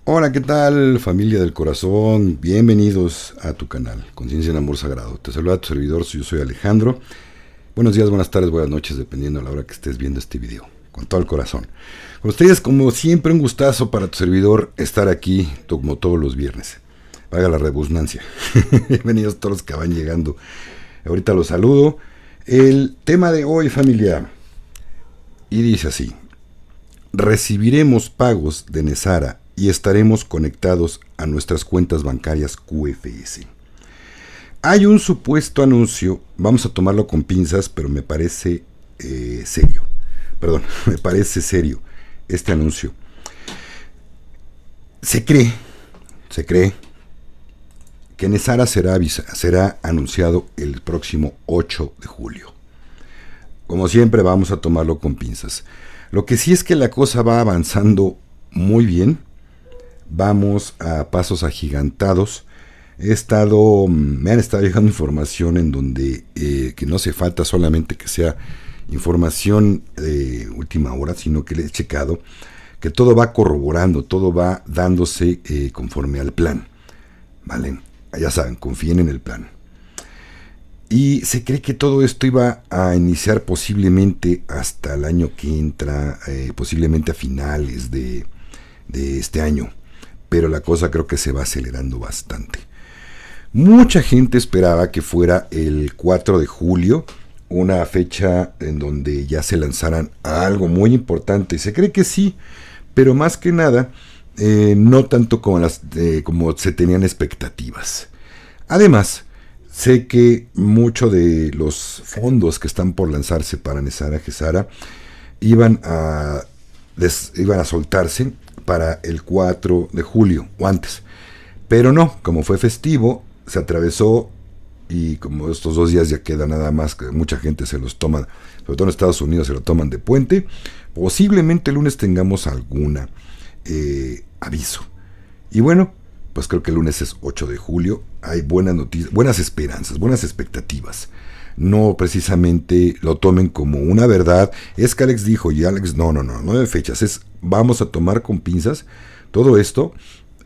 Hola, ¿qué tal, familia del corazón? Bienvenidos a tu canal, Conciencia en Amor Sagrado. Te saluda tu servidor, yo soy Alejandro. Buenos días, buenas tardes, buenas noches, dependiendo de la hora que estés viendo este video. Con todo el corazón. Con ustedes, como siempre, un gustazo para tu servidor estar aquí, como todos los viernes. Paga la redundancia. Bienvenidos todos los que van llegando. Ahorita los saludo. El tema de hoy, familia, y dice así: recibiremos pagos de Nesara y estaremos conectados a nuestras cuentas bancarias QFS. Hay un supuesto anuncio, vamos a tomarlo con pinzas, pero me parece serio. Perdón, me parece serio este anuncio. Se cree que Nesara será anunciado el próximo 8 de julio. Como siempre, vamos a tomarlo con pinzas. Lo que sí es que la cosa va avanzando muy bien. Vamos a pasos agigantados. Me han estado llegando información en donde que no hace falta solamente que sea información de última hora, sino que le he checado que todo va corroborando, todo va dándose conforme al plan. Vale, ya saben, confíen en el plan. Y se cree que todo esto iba a iniciar posiblemente hasta el año que entra, posiblemente a finales de este año. Pero la cosa creo que se va acelerando bastante. Mucha gente esperaba que fuera el 4 de julio, una fecha en donde ya se lanzaran algo muy importante. Se cree que sí, pero más que nada, no tanto como se tenían expectativas. Además, sé que muchos de los fondos que están por lanzarse para Nesara Gesara iban a soltarse para el 4 de julio o antes. Pero no, como fue festivo, se atravesó y como estos 2 días ya queda nada más, que mucha gente se los toma, sobre todo en Estados Unidos se lo toman de puente, posiblemente el lunes tengamos alguna aviso. Y bueno, pues creo que el lunes es 8 de julio, hay buenas noticias, buenas esperanzas, buenas expectativas. No precisamente lo tomen como una verdad. Es que Alex dijo, y Alex, no de fechas, vamos a tomar con pinzas todo esto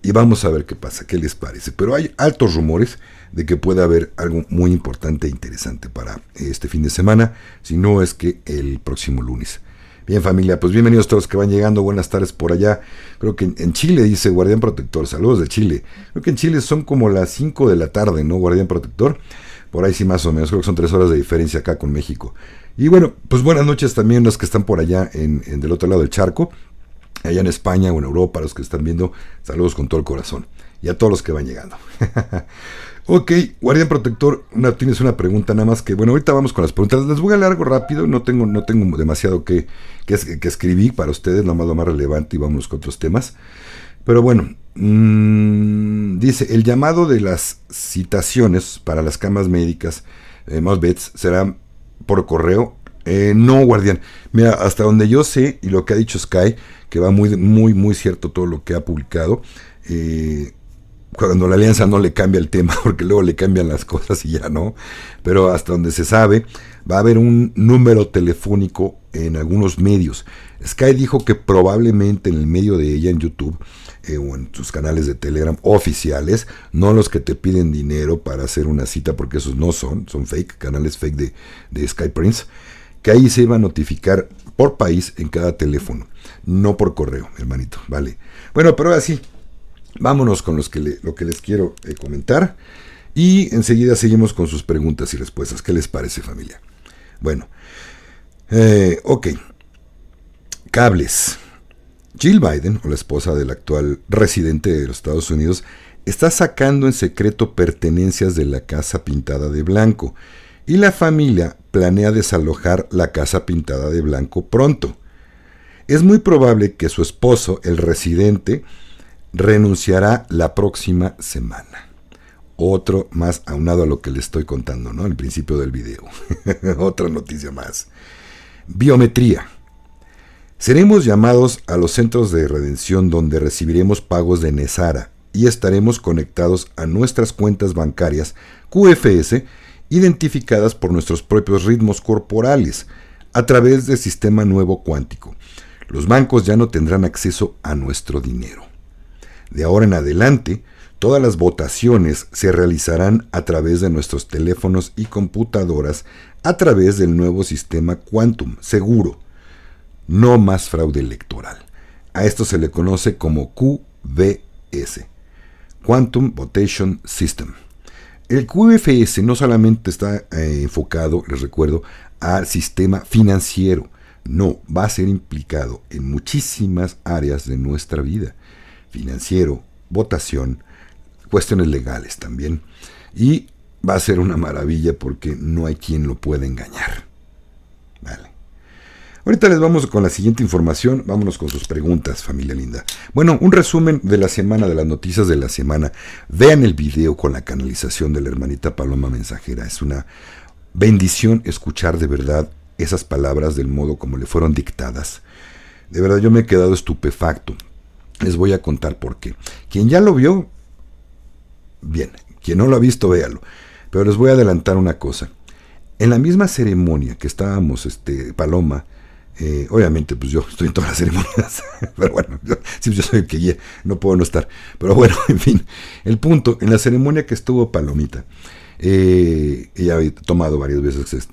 y vamos a ver qué pasa, qué les parece. Pero hay altos rumores de que puede haber algo muy importante e interesante para este fin de semana, si no es que el próximo lunes. Bien, familia, pues bienvenidos todos los que van llegando, buenas tardes por allá. Creo que en Chile dice Guardián Protector, saludos de Chile. Creo que en Chile son como las 5 de la tarde, ¿no, Guardián Protector? Por ahí sí más o menos, creo que son 3 horas de diferencia acá con México. Y bueno, pues buenas noches también los que están por allá del otro lado del charco, allá en España o en Europa, los que están viendo, saludos con todo el corazón. Y a todos los que van llegando. Ok, Guardián Protector, tienes una pregunta nada más que, bueno, ahorita vamos con las preguntas. Les voy a leer algo rápido, no tengo demasiado que escribí para ustedes, nada más lo más relevante y vámonos con otros temas. Pero bueno, dice, el llamado de las citaciones para las camas médicas, Mosbets, será por correo. No, Guardián. Mira, hasta donde yo sé, y lo que ha dicho Sky, que va muy cierto todo lo que ha publicado, cuando la alianza no le cambia el tema, porque luego le cambian las cosas y ya no, pero hasta donde se sabe, va a haber un número telefónico en algunos medios. Sky dijo que probablemente en el medio de ella, en YouTube, o en sus canales de Telegram oficiales, no los que te piden dinero para hacer una cita, porque esos no son fake, canales fake de Sky Prince, que ahí se iba a notificar por país en cada teléfono, no por correo, hermanito, vale. Bueno, pero ahora sí, vámonos con lo que les quiero comentar, y enseguida seguimos con sus preguntas y respuestas. ¿Qué les parece, familia? Bueno, ok, cables. Jill Biden, o la esposa del actual residente de los Estados Unidos, está sacando en secreto pertenencias de la casa pintada de blanco, y la familia planea desalojar la casa pintada de blanco pronto. Es muy probable que su esposo, el residente, renunciará la próxima semana. Otro más aunado a lo que le estoy contando, ¿no? Al principio del video. Otra noticia más. Biometría. Seremos llamados a los centros de redención donde recibiremos pagos de Nesara y estaremos conectados a nuestras cuentas bancarias QFS identificadas por nuestros propios ritmos corporales a través del sistema nuevo cuántico. Los bancos ya no tendrán acceso a nuestro dinero. De ahora en adelante, todas las votaciones se realizarán a través de nuestros teléfonos y computadoras a través del nuevo sistema Quantum, seguro. No más fraude electoral. A esto se le conoce como QVS, Quantum Votation System. El QFS no solamente está enfocado, les recuerdo, al sistema financiero, no, va a ser implicado en muchísimas áreas de nuestra vida. Financiero, votación, cuestiones legales también. Y va a ser una maravilla porque no hay quien lo pueda engañar. Vale. Ahorita les vamos con la siguiente información. Vámonos con sus preguntas, familia linda. Bueno, un resumen de la semana, de las noticias de la semana. Vean el video con la canalización de la hermanita Paloma Mensajera. Es una bendición escuchar de verdad esas palabras del modo como le fueron dictadas. De verdad yo me he quedado estupefacto. Les voy a contar por qué. Quien ya lo vio, bien. Quien no lo ha visto, véalo. Pero les voy a adelantar una cosa. En la misma ceremonia que estábamos, Paloma, obviamente pues yo estoy en todas las ceremonias, pero bueno, yo soy el que guía, no puedo no estar. Pero bueno, en fin, el punto, en la ceremonia que estuvo Palomita, ella había tomado varias veces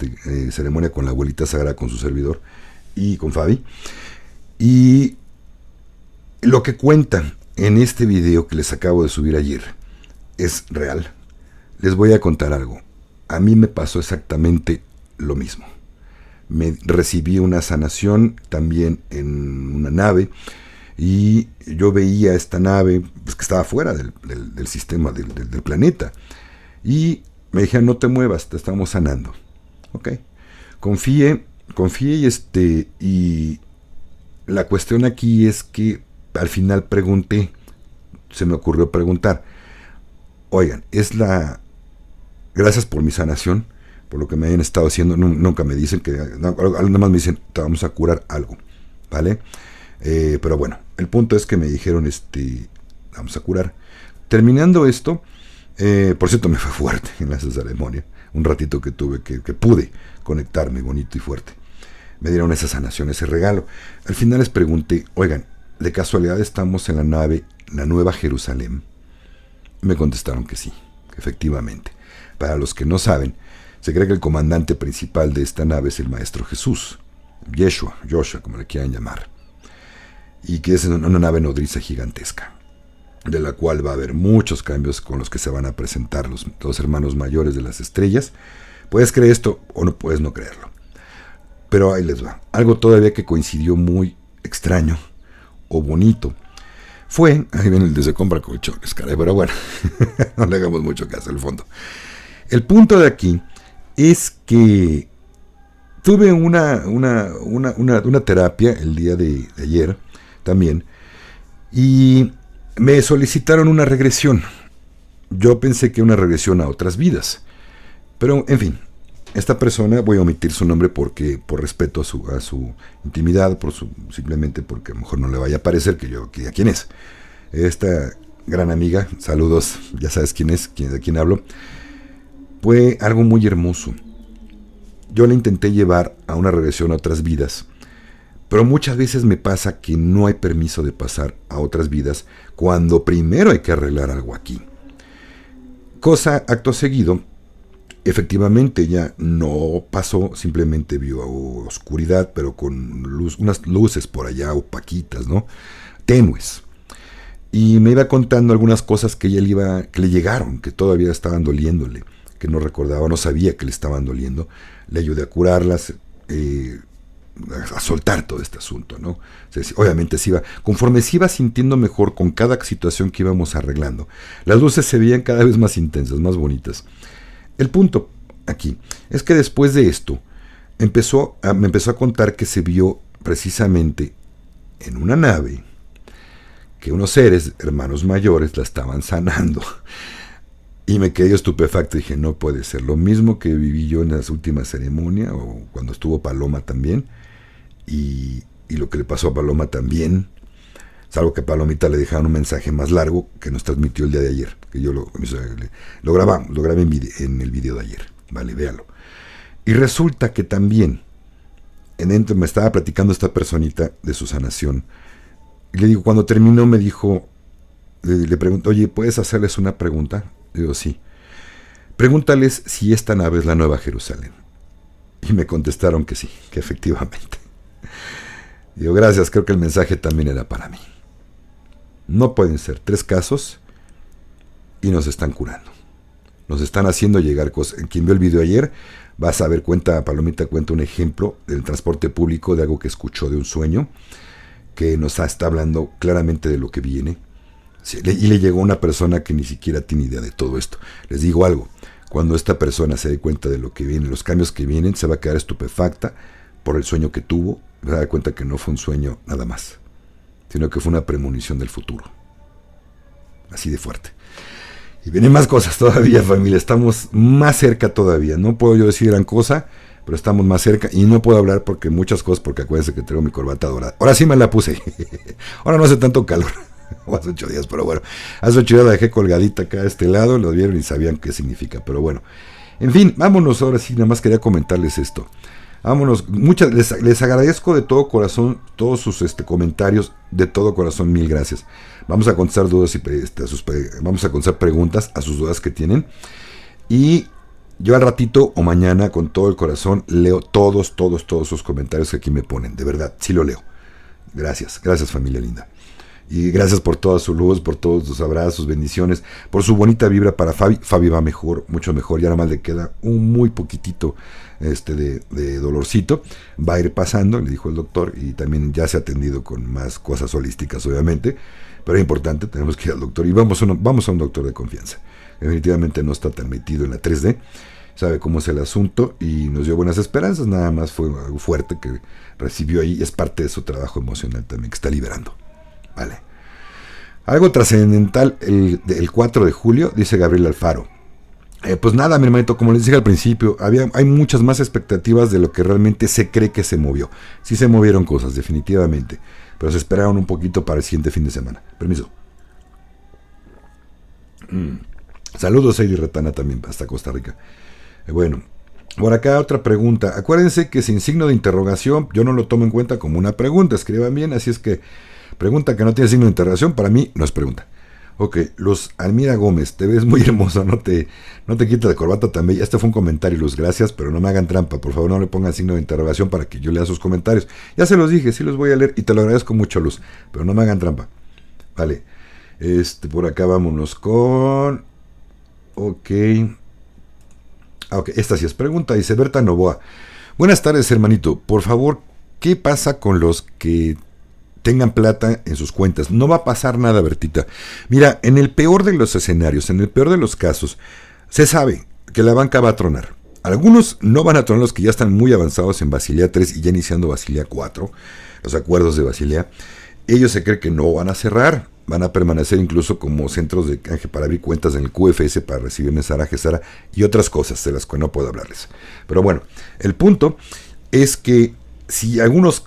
ceremonia con la abuelita sagrada, con su servidor y con Fabi, y lo que cuentan en este video que les acabo de subir ayer es real. Les voy a contar algo. A mí me pasó exactamente lo mismo. Me recibí una sanación también en una nave y yo veía esta nave pues, que estaba fuera del sistema del planeta, y me dijeron: no te muevas, te estamos sanando. Ok, confié y la cuestión aquí es que al final se me ocurrió preguntar: oigan, gracias por mi sanación, por lo que me hayan estado haciendo. Nunca me dicen nada más me dicen: te vamos a curar algo, ¿vale? Pero bueno, el punto es que me dijeron, vamos a curar. Terminando esto, por cierto, me fue fuerte en la ceremonia, un ratito que tuve, que pude conectarme bonito y fuerte. Me dieron esa sanación, ese regalo. Al final les pregunté: oigan, ¿de casualidad estamos en la nave La Nueva Jerusalén? Me contestaron que sí, que efectivamente. Para los que no saben, se cree que el comandante principal de esta nave es el Maestro Jesús, Yeshua, como le quieran llamar, y que es una nave nodriza gigantesca, de la cual va a haber muchos cambios con los que se van a presentar los hermanos mayores de las estrellas. Puedes creer esto o no puedes no creerlo, pero ahí les va. Algo todavía que coincidió muy extraño o bonito fue, ahí viene el de se compra colchones, caray, pero bueno, no le hagamos mucho caso al fondo. El punto de aquí es que tuve una terapia el día de ayer también, y me solicitaron una regresión. Yo pensé que una regresión a otras vidas, pero en fin, esta persona, voy a omitir su nombre porque por respeto a su intimidad, simplemente porque a lo mejor no le vaya a parecer que yo a quién es. Esta gran amiga, saludos, ya sabes quién es, de quién hablo. Fue algo muy hermoso. Yo la intenté llevar a una regresión a otras vidas, pero muchas veces me pasa que no hay permiso de pasar a otras vidas cuando primero hay que arreglar algo aquí. Acto seguido, efectivamente ella no pasó, simplemente vio oscuridad, pero con unas luces por allá opaquitas, ¿no? Tenues. Y me iba contando algunas cosas que le llegaron, que todavía estaban doliéndole, que no recordaba, no sabía que le estaban doliendo. Le ayudé a a soltar todo este asunto, ¿no? O sea, obviamente conforme se iba sintiendo mejor con cada situación que íbamos arreglando, las luces se veían cada vez más intensas, más bonitas. El punto aquí es que después de esto me empezó a contar que se vio precisamente en una nave que unos seres, hermanos mayores, la estaban sanando. Y me quedé estupefacto. Dije: no puede ser. Lo mismo que viví yo en las últimas ceremonias, o cuando estuvo Paloma también, y lo que le pasó a Paloma también, salvo que a Palomita le dejaron un mensaje más largo que nos transmitió el día de ayer, que yo lo grabé en el video de ayer. Vale, véalo. Y resulta que también me estaba platicando esta personita de su sanación, y le digo, cuando terminó me dijo: le pregunto, oye, ¿puedes hacerles una pregunta? Digo, sí. Pregúntales si esta nave es la Nueva Jerusalén. Y me contestaron que sí, que efectivamente. Digo, gracias, creo que el mensaje también era para mí. No pueden ser 3 casos y nos están curando. Nos están haciendo llegar cosas. Quien vio el video ayer, vas a ver, Palomita cuenta un ejemplo del transporte público, de algo que escuchó de un sueño, que nos está hablando claramente de lo que viene. Sí, y le llegó una persona que ni siquiera tiene idea de todo esto. Les digo algo, cuando esta persona se dé cuenta de lo que viene, los cambios que vienen, se va a quedar estupefacta por el sueño que tuvo, se va a dar cuenta que no fue un sueño nada más, sino que fue una premonición del futuro. Así de fuerte. Y vienen más cosas todavía, familia, estamos más cerca todavía. No puedo yo decir gran cosa, pero estamos más cerca y no puedo hablar porque muchas cosas, porque acuérdense que tengo mi corbata dorada. Ahora sí me la puse. Ahora no hace tanto calor. O hace 8 días, pero bueno. Hace 8 días la dejé colgadita acá a este lado, lo vieron y sabían qué significa, pero bueno. En fin, vámonos ahora sí, nada más quería comentarles esto. Vámonos, les agradezco de todo corazón todos sus comentarios, de todo corazón, mil gracias. Vamos a contestar dudas y vamos a contestar preguntas a sus dudas que tienen. Y yo al ratito o mañana, con todo el corazón, leo todos sus comentarios que aquí me ponen. De verdad, sí lo leo. Gracias, gracias familia linda. Y gracias por toda su luz, por todos sus abrazos, bendiciones, por su bonita vibra para Fabi. Fabi va mejor, mucho mejor, ya nada más le queda un muy poquitito de dolorcito. Va a ir pasando, le dijo el doctor, y también ya se ha atendido con más cosas holísticas, obviamente, pero es importante, tenemos que ir al doctor, y vamos a un doctor de confianza. Definitivamente no está tan metido en la 3D, sabe cómo es el asunto, y nos dio buenas esperanzas, nada más fue algo fuerte que recibió ahí, es parte de su trabajo emocional también, que está liberando. Vale. Algo trascendental el 4 de julio, dice Gabriel Alfaro. Pues nada, mi hermanito, como les dije al principio, hay muchas más expectativas de lo que realmente se cree que se movió. Sí se movieron cosas, definitivamente, pero se esperaron un poquito para el siguiente fin de semana. Permiso. Saludos a Heidi Retana también, hasta Costa Rica. Bueno, por acá otra pregunta. Acuérdense que sin signo de interrogación yo no lo tomo en cuenta como una pregunta. Escriban bien, así es que pregunta que no tiene signo de interrogación, para mí no es pregunta. Ok, Luz Almira Gómez, te ves muy hermosa, no te quites de corbata también. Este fue un comentario, Luz, gracias, pero no me hagan trampa, por favor no le pongan signo de interrogación para que yo lea sus comentarios. Ya se los dije, sí los voy a leer y te lo agradezco mucho, Luz, pero no me hagan trampa. Vale, por acá vámonos con... Ok, esta sí es pregunta, dice Berta Novoa. Buenas tardes, hermanito, por favor, ¿qué pasa con los que tengan plata en sus cuentas? No va a pasar nada, Bertita. Mira, en el peor de los escenarios, en el peor de los casos, se sabe que la banca va a tronar. Algunos no van a tronar, los que ya están muy avanzados en Basilea 3 y ya iniciando Basilea 4, los acuerdos de Basilea. Ellos se creen que no van a cerrar, van a permanecer incluso como centros de canje para abrir cuentas en el QFS para recibir Nesara, Gesara y otras cosas de las que no puedo hablarles. Pero bueno, el punto es que si algunos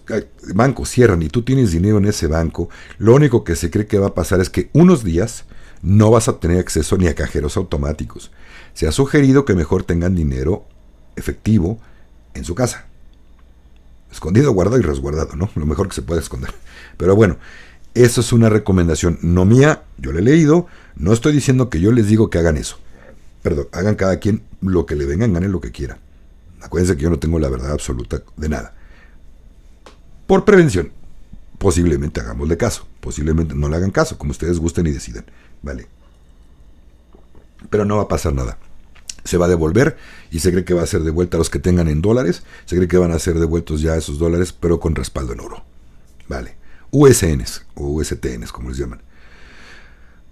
bancos cierran y tú tienes dinero en ese banco, lo único que se cree que va a pasar es que unos días no vas a tener acceso ni a cajeros automáticos. Se ha sugerido que mejor tengan dinero efectivo en su casa. Escondido, guardado y resguardado, ¿no? Lo mejor que se puede esconder. Pero bueno, eso es una recomendación no mía, yo la he leído, no estoy diciendo que yo les digo que hagan eso. Perdón, hagan cada quien lo que le vengan, ganen lo que quiera. Acuérdense que yo no tengo la verdad absoluta de nada. Por prevención, posiblemente hagámosle caso, posiblemente no le hagan caso, como ustedes gusten y decidan, ¿vale? Pero no va a pasar nada. Se va a devolver y se cree que va a ser devuelta a los que tengan en dólares, se cree que van a ser devueltos ya esos dólares, pero con respaldo en oro, ¿vale? USNs o USTNs, como les llaman.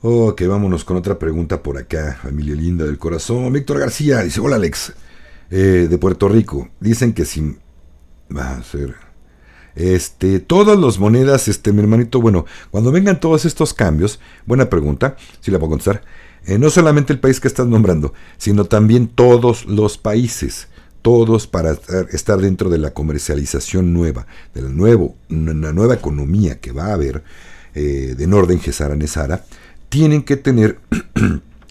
Ok, vámonos con otra pregunta por acá, familia linda del corazón. Víctor García dice, hola Alex, de Puerto Rico, dicen que si va a ser... todas las monedas, mi hermanito, bueno, cuando vengan todos estos cambios, buena pregunta, si la puedo contestar, no solamente el país que estás nombrando, sino también todos los países, para estar dentro de la comercialización nueva, de una nueva economía que va a haber, de Norden, Gesara, Nesara, tienen que tener,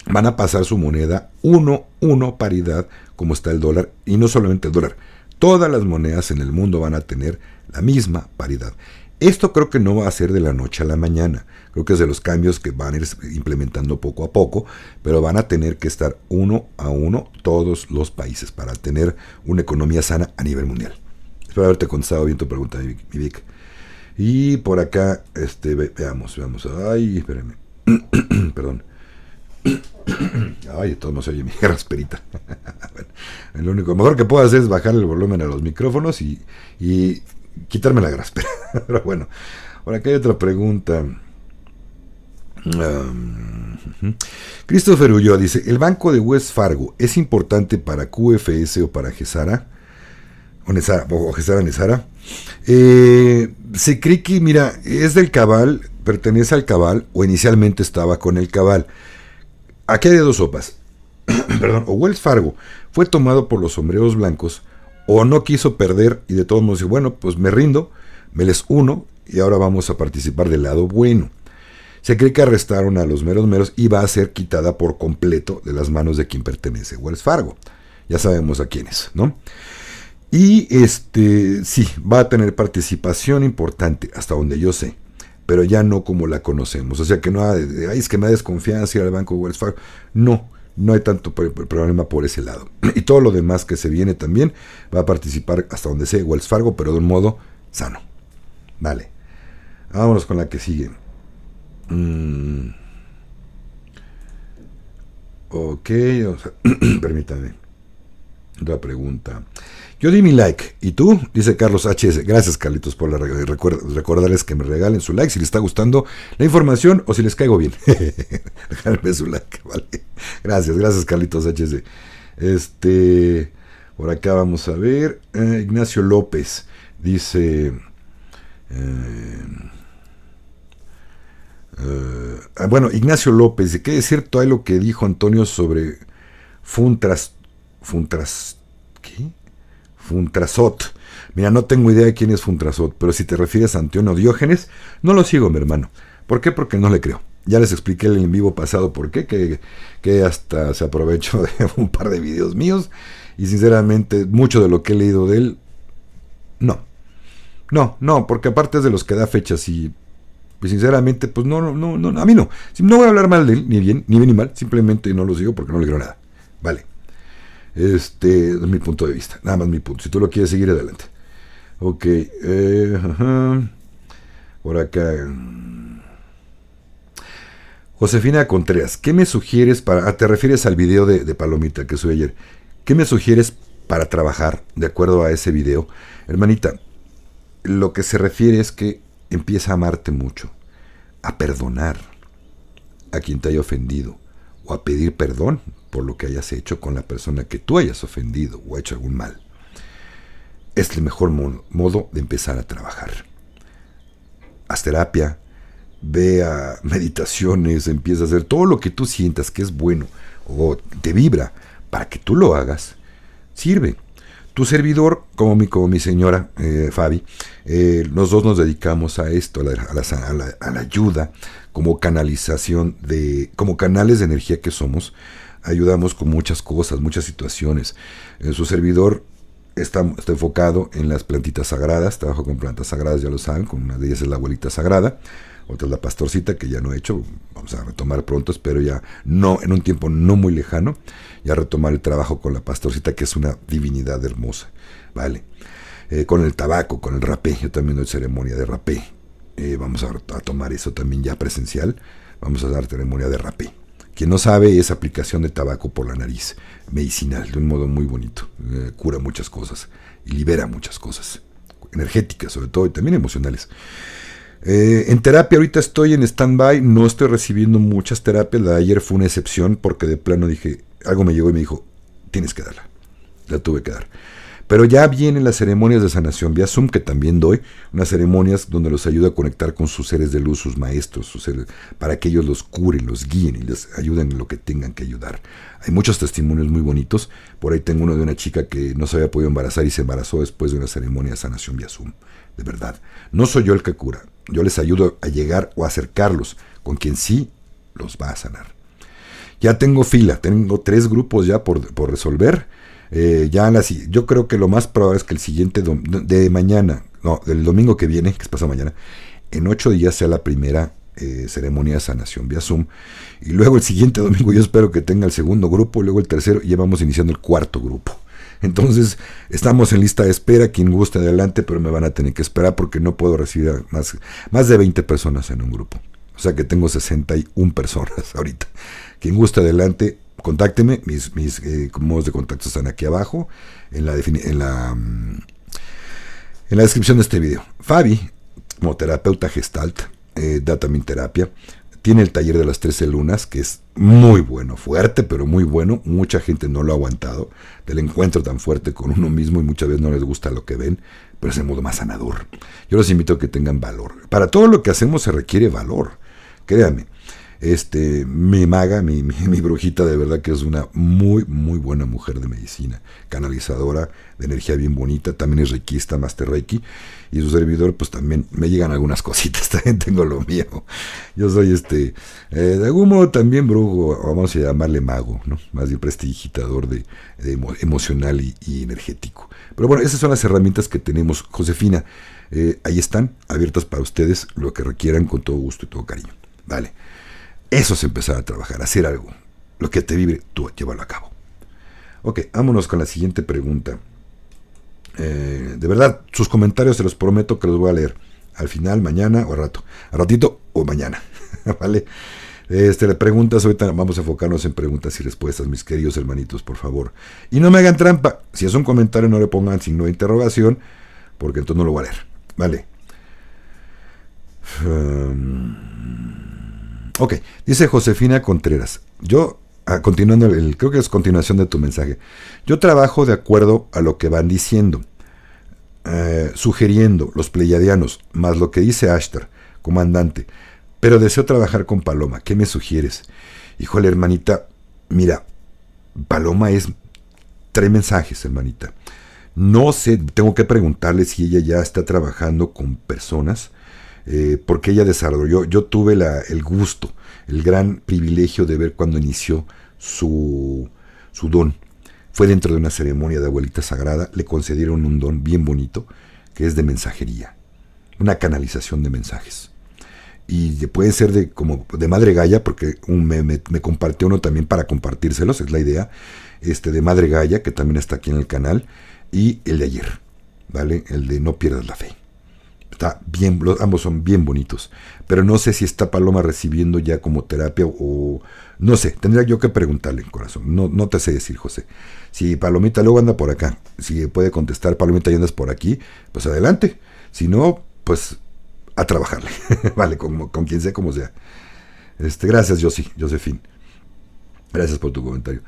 van a pasar su moneda 1 paridad, como está el dólar, y no solamente el dólar, todas las monedas en el mundo van a tener la misma paridad. Esto creo que no va a ser de la noche a la mañana. Creo que es de los cambios que van a ir implementando poco a poco, pero van a tener que estar uno a uno todos los países para tener una economía sana a nivel mundial. Espero haberte contestado bien tu pregunta, mi Vic. Y por acá, veamos. Ay, espérenme. Perdón. Ay, de todos modos se oye mi rasperita. Bueno, lo único mejor que puedo hacer es bajar el volumen a los micrófonos y quitarme la graspera. Pero bueno, por acá hay otra pregunta. Christopher Ulloa dice: ¿el banco de Wells Fargo es importante para QFS o para Gesara? O Gesara Nesara. Se cree que, mira, es del Cabal, pertenece al Cabal, o inicialmente estaba con el Cabal. Aquí hay de dos sopas. Perdón, o Wells Fargo fue tomado por los sombreros blancos, o no quiso perder y de todos modos dice, bueno, pues me rindo, me les uno y ahora vamos a participar del lado bueno. Se cree que arrestaron a los meros y va a ser quitada por completo de las manos de quien pertenece Wells Fargo. Ya sabemos a quiénes, ¿no? Y sí, va a tener participación importante, hasta donde yo sé, pero ya no como la conocemos. O sea que no, es que me da desconfianza ir al banco de Wells Fargo. No hay tanto problema por ese lado. Y todo lo demás que se viene también va a participar hasta donde sea Wells Fargo, pero de un modo sano. Vale. Vámonos con la que sigue. Ok, permítame. Otra pregunta. Yo di mi like. ¿Y tú? Dice Carlos HS. Gracias, Carlitos, por recordarles que me regalen su like si les está gustando la información o si les caigo bien. Dejarme su like, vale. Gracias, Carlitos HS. Por acá vamos a ver. Ignacio López dice. Bueno, Ignacio López dice: ¿qué es cierto hay lo que dijo Antonio sobre Funtrasot? Mira, no tengo idea de quién es Funtrasot, pero si te refieres a Antonio Diógenes, no lo sigo, mi hermano. ¿Por qué? Porque no le creo. Ya les expliqué en el en vivo pasado por qué, que hasta se aprovechó de un par de videos míos, y sinceramente, mucho de lo que he leído de él, no, porque aparte es de los que da fechas y sinceramente, pues no, a mí no. No voy a hablar mal de él, ni bien ni mal, simplemente no lo sigo porque no le creo nada. Vale. Es mi punto de vista, nada más mi punto. Si tú lo quieres seguir, adelante. Ok. Por acá. Josefina Contreras, ¿qué me sugieres para... te refieres al video de Palomita que subí ayer. ¿Qué me sugieres para trabajar de acuerdo a ese video? Hermanita, lo que se refiere es que empieza a amarte mucho, a perdonar a quien te haya ofendido, o a pedir perdón por lo que hayas hecho con la persona que tú hayas ofendido o hecho algún mal. Es el mejor modo de empezar a trabajar. Haz terapia, ve a meditaciones, empieza a hacer todo lo que tú sientas que es bueno o te vibra para que tú lo hagas, sirve. Tu servidor, como mi señora Fabi, los dos nos dedicamos a esto, a la ayuda, como canalización, como canales de energía que somos, ayudamos con muchas cosas, muchas situaciones. Su servidor está enfocado en las plantitas sagradas, trabajo con plantas sagradas, ya lo saben, con una de ellas es la abuelita sagrada, otra es la pastorcita, que ya no he hecho, vamos a retomar pronto, espero ya no, en un tiempo no muy lejano, ya retomar el trabajo con la pastorcita, que es una divinidad hermosa, ¿vale? Con el tabaco, con el rapé, yo también doy ceremonia de rapé, vamos a tomar eso también ya presencial, vamos a dar ceremonia de rapé. Quien no sabe, es aplicación de tabaco por la nariz, medicinal, de un modo muy bonito, cura muchas cosas y libera muchas cosas, energéticas sobre todo y también emocionales. En terapia ahorita estoy en stand-by, no estoy recibiendo muchas terapias, la de ayer fue una excepción porque de plano dije, algo me llegó y me dijo, tienes que darla, la tuve que dar. Pero ya vienen las ceremonias de sanación vía Zoom, que también doy, unas ceremonias donde los ayudo a conectar con sus seres de luz, sus maestros, sus seres, para que ellos los curen, los guíen y les ayuden en lo que tengan que ayudar. Hay muchos testimonios muy bonitos, por ahí tengo uno de una chica que no se había podido embarazar y se embarazó después de una ceremonia de sanación vía Zoom, de verdad. No soy yo el que cura, yo les ayudo a llegar o a acercarlos con quien sí los va a sanar. Ya tengo fila, tengo 3 grupos ya por resolver. Yo creo que lo más probable es que el siguiente de mañana, no, del domingo que viene, que es pasado mañana, en 8 días sea la primera ceremonia de sanación vía Zoom. Y luego el siguiente domingo yo espero que tenga el segundo grupo, luego el tercero, y ya vamos iniciando el cuarto grupo. Entonces estamos en lista de espera, quien guste adelante, pero me van a tener que esperar porque no puedo recibir a más de 20 personas en un grupo. O sea que tengo 61 personas ahorita. Quien guste adelante, contácteme. Mis modos de contacto están aquí abajo en la descripción de este video. Fabi, como terapeuta Gestalt, da también terapia. Tiene el taller de las 13 lunas, que es muy bueno, fuerte, pero muy bueno. Mucha gente no lo ha aguantado, del encuentro tan fuerte con uno mismo, y muchas veces no les gusta lo que ven, pero es el modo más sanador. Yo los invito a que tengan valor. Para todo lo que hacemos se requiere valor, créanme. Mi maga, mi brujita, de verdad que es una muy, muy buena mujer de medicina, canalizadora de energía bien bonita, también es reikista, master reiki, y su servidor, pues también me llegan algunas cositas, también tengo lo mío. Yo soy de algún modo también brujo, vamos a llamarle mago, ¿no? Más bien prestidigitador de emocional y energético. Pero bueno, esas son las herramientas que tenemos, Josefina. Ahí están, abiertas para ustedes, lo que requieran, con todo gusto y todo cariño. Vale. Eso es empezar a trabajar, a hacer algo. Lo que te vibre, tú llévalo a cabo. Ok, vámonos con la siguiente pregunta. De verdad, sus comentarios se los prometo que los voy a leer al final, mañana o al ratito o mañana. ¿Vale? Le preguntas, ahorita vamos a enfocarnos en preguntas y respuestas, mis queridos hermanitos, por favor. Y no me hagan trampa. Si es un comentario, no le pongan signo de interrogación, porque entonces no lo voy a leer. ¿Vale? Ok, dice Josefina Contreras. Yo, continuando, creo que es continuación de tu mensaje. Yo trabajo de acuerdo a lo que van diciendo, sugiriendo los pleiadianos, más lo que dice Ashtar, comandante. Pero deseo trabajar con Paloma. ¿Qué me sugieres? Híjole, hermanita, mira, Paloma trae mensajes, hermanita. No sé, tengo que preguntarle si ella ya está trabajando con personas. Porque ella desarrolló, yo tuve el gusto, el gran privilegio de ver cuando inició su don. Fue dentro de una ceremonia de abuelita sagrada, le concedieron un don bien bonito, que es de mensajería, una canalización de mensajes. Y puede ser como de Madre Gaia, porque me compartió uno también para compartírselos, es la idea, de Madre Gaia, que también está aquí en el canal, y el de ayer, ¿vale? El de No pierdas la fe. Está bien, ambos son bien bonitos, pero no sé si está Paloma recibiendo ya como terapia o no sé, tendría yo que preguntarle, corazón. No te sé decir, José. Si Palomita luego anda por acá, si puede contestar, Palomita, y andas por aquí, pues adelante. Si no, pues a trabajarle, vale, con quien sea, como sea. Gracias, Josefín. Gracias por tu comentario.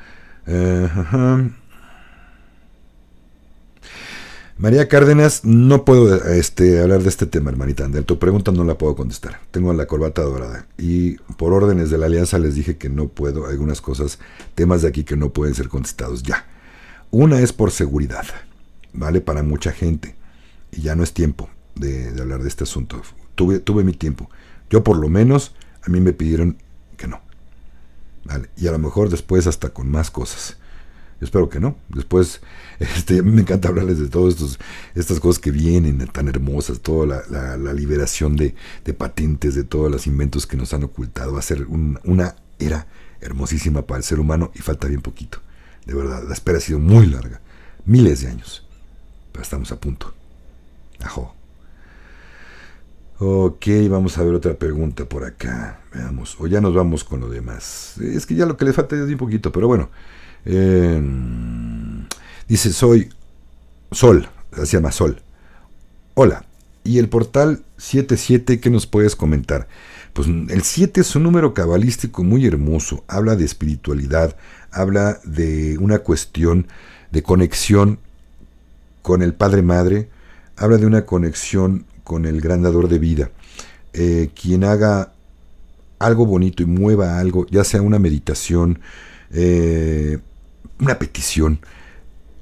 María Cárdenas, no puedo hablar de este tema, hermanita. De tu pregunta no la puedo contestar. Tengo la corbata dorada. Y por órdenes de la alianza les dije que no puedo. Algunas cosas, temas de aquí que no pueden ser contestados ya. Una es por seguridad, ¿vale? Para mucha gente. Y ya no es tiempo de hablar de este asunto. Tuve mi tiempo. Yo por lo menos, a mí me pidieron que no. ¿Vale? Y a lo mejor después hasta con más cosas. Yo espero que no. Después, a mí me encanta hablarles de todas estas cosas que vienen tan hermosas, toda la liberación de patentes, de todos los inventos que nos han ocultado. Va a ser una era hermosísima para el ser humano y falta bien poquito. De verdad, la espera ha sido muy larga. Miles de años. Pero estamos a punto. Ajo. Ok, vamos a ver otra pregunta por acá. Veamos. O ya nos vamos con lo demás. Es que ya lo que le falta es un poquito, pero bueno. Dice, soy Sol, se llama Sol. Hola, y el portal 77, ¿qué nos puedes comentar? Pues el 7 es un número cabalístico muy hermoso, habla de espiritualidad, habla de una cuestión de conexión con el Padre Madre, habla de una conexión con el gran dador de vida. Quien haga algo bonito y mueva algo, ya sea una meditación, una petición,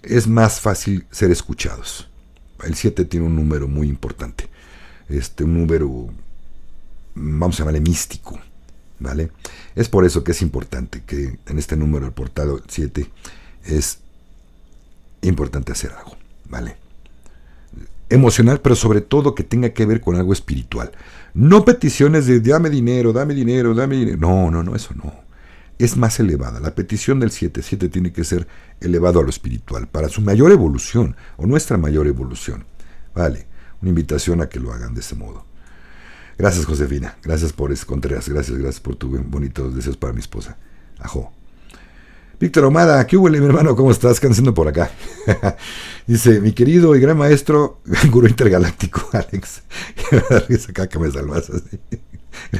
es más fácil ser escuchados. El 7 tiene un número muy importante, un número, vamos a llamarle místico, ¿vale? Es por eso que es importante que en este número, el portal 7, es importante hacer algo, ¿vale? Emocional, pero sobre todo que tenga que ver con algo espiritual. No peticiones de dame dinero, dame dinero, dame dinero. No, eso no. Es más elevada. La petición del 7 tiene que ser elevado a lo espiritual para su mayor evolución o nuestra mayor evolución. Vale, una invitación a que lo hagan de ese modo. Gracias, Josefina. Gracias por Contreras. Gracias por tus bonitos deseos para mi esposa. Ajo. Víctor Ahumada, ¿qué hubo, mi hermano? ¿Cómo estás? ¿Qué andas haciendo por acá? Dice, mi querido y gran maestro, gurú intergaláctico, Alex. Acá que me salvas así.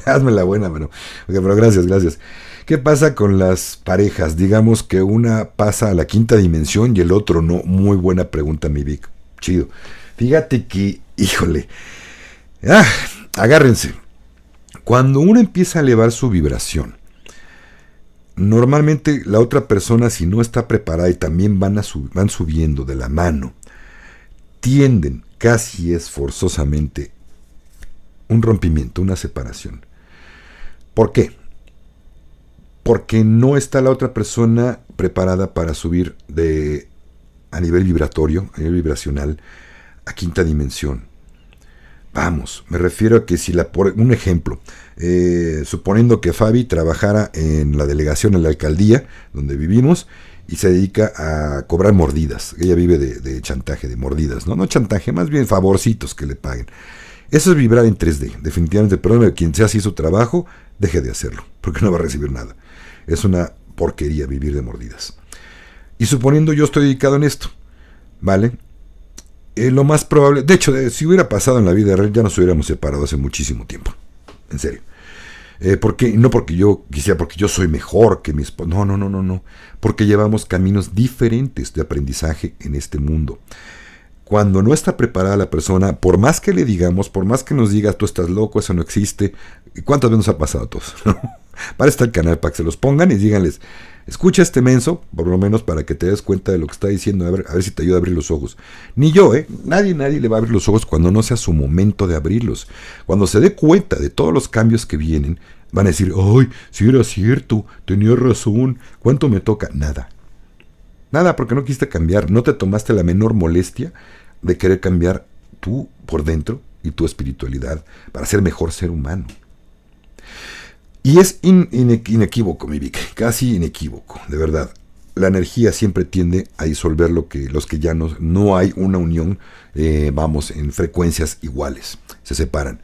Hazme la buena, mano. Okay, pero gracias. ¿Qué pasa con las parejas? Digamos que una pasa a la quinta dimensión y el otro no. Muy buena pregunta, mi Vic. Chido. Fíjate que, híjole. Agárrense. Cuando uno empieza a elevar su vibración, normalmente la otra persona, si no está preparada y también van subiendo de la mano, tienden casi es forzosamente un rompimiento, una separación. ¿Por qué? Porque no está la otra persona preparada para subir a nivel vibratorio, a nivel vibracional, a quinta dimensión. Vamos, me refiero a que por un ejemplo, suponiendo que Fabi trabajara en la delegación, en la alcaldía donde vivimos, y se dedica a cobrar mordidas. Ella vive de chantaje, de mordidas, ¿no? No chantaje, más bien favorcitos que le paguen. Eso es vibrar en 3D, definitivamente. Perdón, quien sea así su trabajo, deje de hacerlo, porque no va a recibir nada. Es una porquería vivir de mordidas. Y suponiendo yo estoy dedicado en esto, ¿vale? Lo más probable, de hecho, si hubiera pasado en la vida real, ya nos hubiéramos separado hace muchísimo tiempo. En serio. No porque yo quisiera, porque yo soy mejor que mi esposa. No. Porque llevamos caminos diferentes de aprendizaje en este mundo. Cuando no está preparada la persona, por más que le digamos, por más que nos diga, tú estás loco, eso no existe, ¿cuántas veces nos ha pasado a todos? Para está el canal, para que se los pongan y díganles, escucha este menso, por lo menos para que te des cuenta de lo que está diciendo, a ver si te ayuda a abrir los ojos. Ni yo, nadie le va a abrir los ojos cuando no sea su momento de abrirlos. Cuando se dé cuenta de todos los cambios que vienen, van a decir, ¡ay, si era cierto, tenía razón! ¿Cuánto me toca? Nada, porque no quisiste cambiar, no te tomaste la menor molestia de querer cambiar tú por dentro y tu espiritualidad para ser mejor ser humano. Y es inequívoco, mi Vic, casi inequívoco, de verdad. La energía siempre tiende a disolver los que ya no hay una unión, en frecuencias iguales, se separan.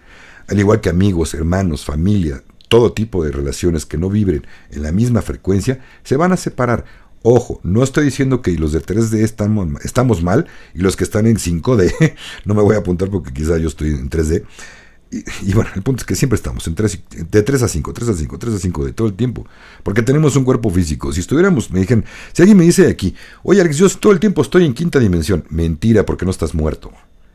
Al igual que amigos, hermanos, familia, todo tipo de relaciones que no vibren en la misma frecuencia, se van a separar. Ojo, no estoy diciendo que los de 3D estamos mal y los que están en 5D, no me voy a apuntar porque quizá yo estoy en 3D. Y bueno, el punto es que siempre estamos de 3 a 5 de todo el tiempo, porque tenemos un cuerpo físico. Si alguien me dice aquí, oye Alex, yo todo el tiempo estoy en quinta dimensión, mentira, porque no estás muerto.